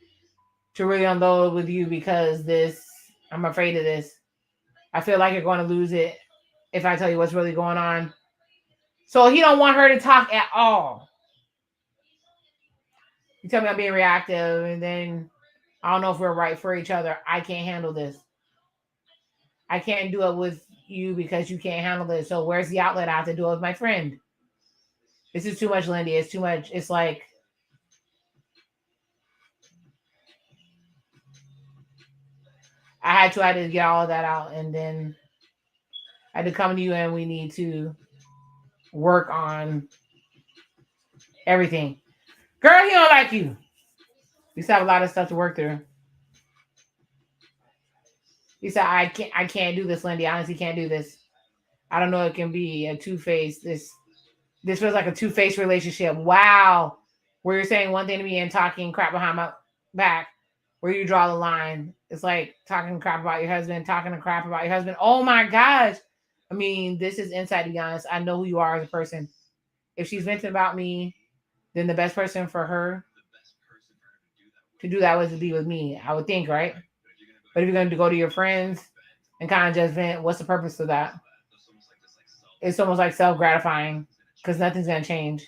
to really unload with you because I'm afraid of this. I feel like you're going to lose it if I tell you what's really going on. So he don't want her to talk at all. You tell me I'm being reactive, and then I don't know if we're right for each other. I can't handle this. I can't do it with you because you can't handle this. So where's the outlet? I have to do it with my friend. This is too much, Lindy. It's too much. It's like I had to get all of that out, and then I had to come to you, and we need to work on everything. Girl, he don't like you. We still have a lot of stuff to work through. He said, I can't do this, Lindy. I honestly can't do this. I don't know. It can be a two-faced. This feels like a two-faced relationship. Wow. Where you're saying one thing to me and talking crap behind my back. Where you draw the line. It's like talking crap about your husband, talking crap about your husband. Oh my gosh. I mean, this is insight, to be honest. I know who you are as a person. If she's venting about me, then the best person for her to do that was to be with me, I would think, right? But if you're going to go to your friends and kind of just vent, what's the purpose of that? It's almost like self-gratifying because nothing's going to change.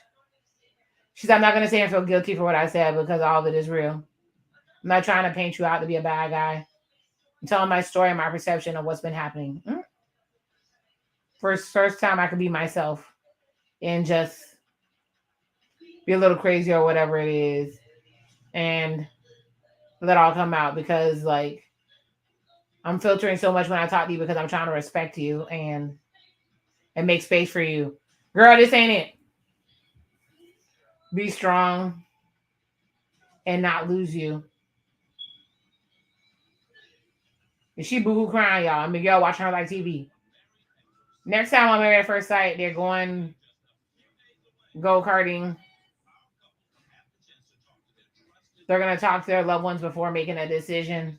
She said, I'm not going to say I feel guilty for what I said because all of it is real. I'm not trying to paint you out to be a bad guy. I'm telling my story and my perception of what's been happening. First time I could be myself and just be a little crazy or whatever it is and let it all come out because like I'm filtering so much when I talk to you because I'm trying to respect you and make space for you. Girl, this ain't it. Be strong and not lose you. And she boo-hoo crying, y'all. And Miguel watching her like TV. Next time I'm Married at First Sight, they're going go-karting. They're going to talk to their loved ones before making a decision.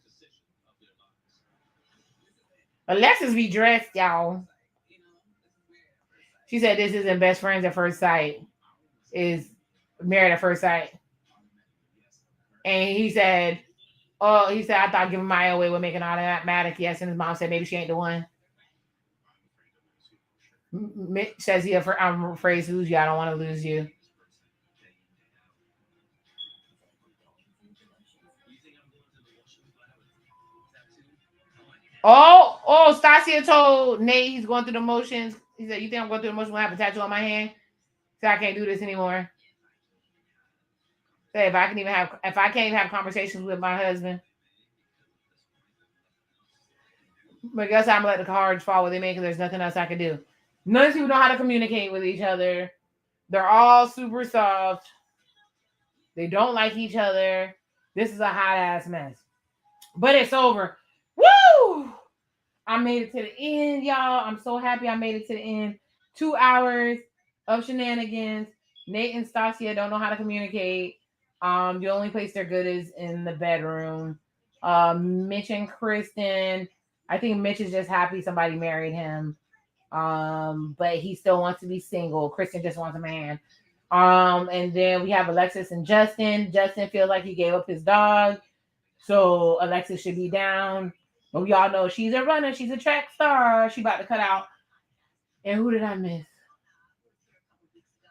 Alexis be dressed, y'all. She said this isn't Best Friends at First Sight. Is Married at First Sight. And he said, I thought giving Maya away would make an automatic yes. And his mom said maybe she ain't the one. Mitch says I'm afraid to lose you. I don't want to lose you. Oh, Stacia told Nate he's going through the motions. He said, you think I'm going through the motions when I have a tattoo on my hand? So I can't do this anymore. Say if I can't even have conversations with my husband. But I guess I'm gonna let the cards fall where they may because there's nothing else I can do. None of these people know how to communicate with each other. They're all super soft. They don't like each other. This is a hot ass mess. But it's over. Woo! I made it to the end, y'all. I'm so happy I made it to the end. 2 hours of shenanigans. Nate and Stacia don't know how to communicate. The only place they're good is in the bedroom. Mitch and Kristen. I think Mitch is just happy somebody married him. But he still wants to be single. Kristen just wants a man. And then we have Alexis and Justin. Justin feels like he gave up his dog. So Alexis should be down. But we all know she's a runner. She's a track star. She about to cut out. And who did I miss?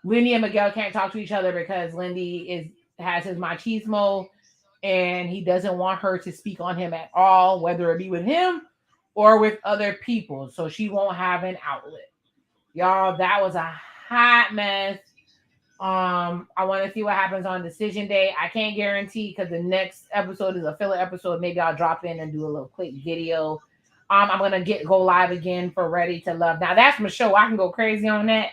Lindy and Miguel can't talk to each other because Lindy has his machismo and he doesn't want her to speak on him at all, whether it be with him or with other people. So she won't have an outlet. Y'all, that was a hot mess. I want to see what happens on decision day. I can't guarantee because the next episode is a filler episode. Maybe I'll drop in and do a little quick video. I'm gonna go live again for Ready to Love. Now that's my show. I can go crazy on that.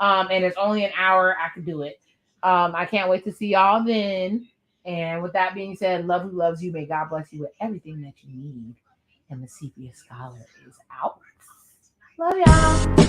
And it's only an hour. I can do it. I can't wait to see y'all then. And with that being said, love who loves you. May God bless you with everything that you need. And the Sepia Scholar is out. Love y'all.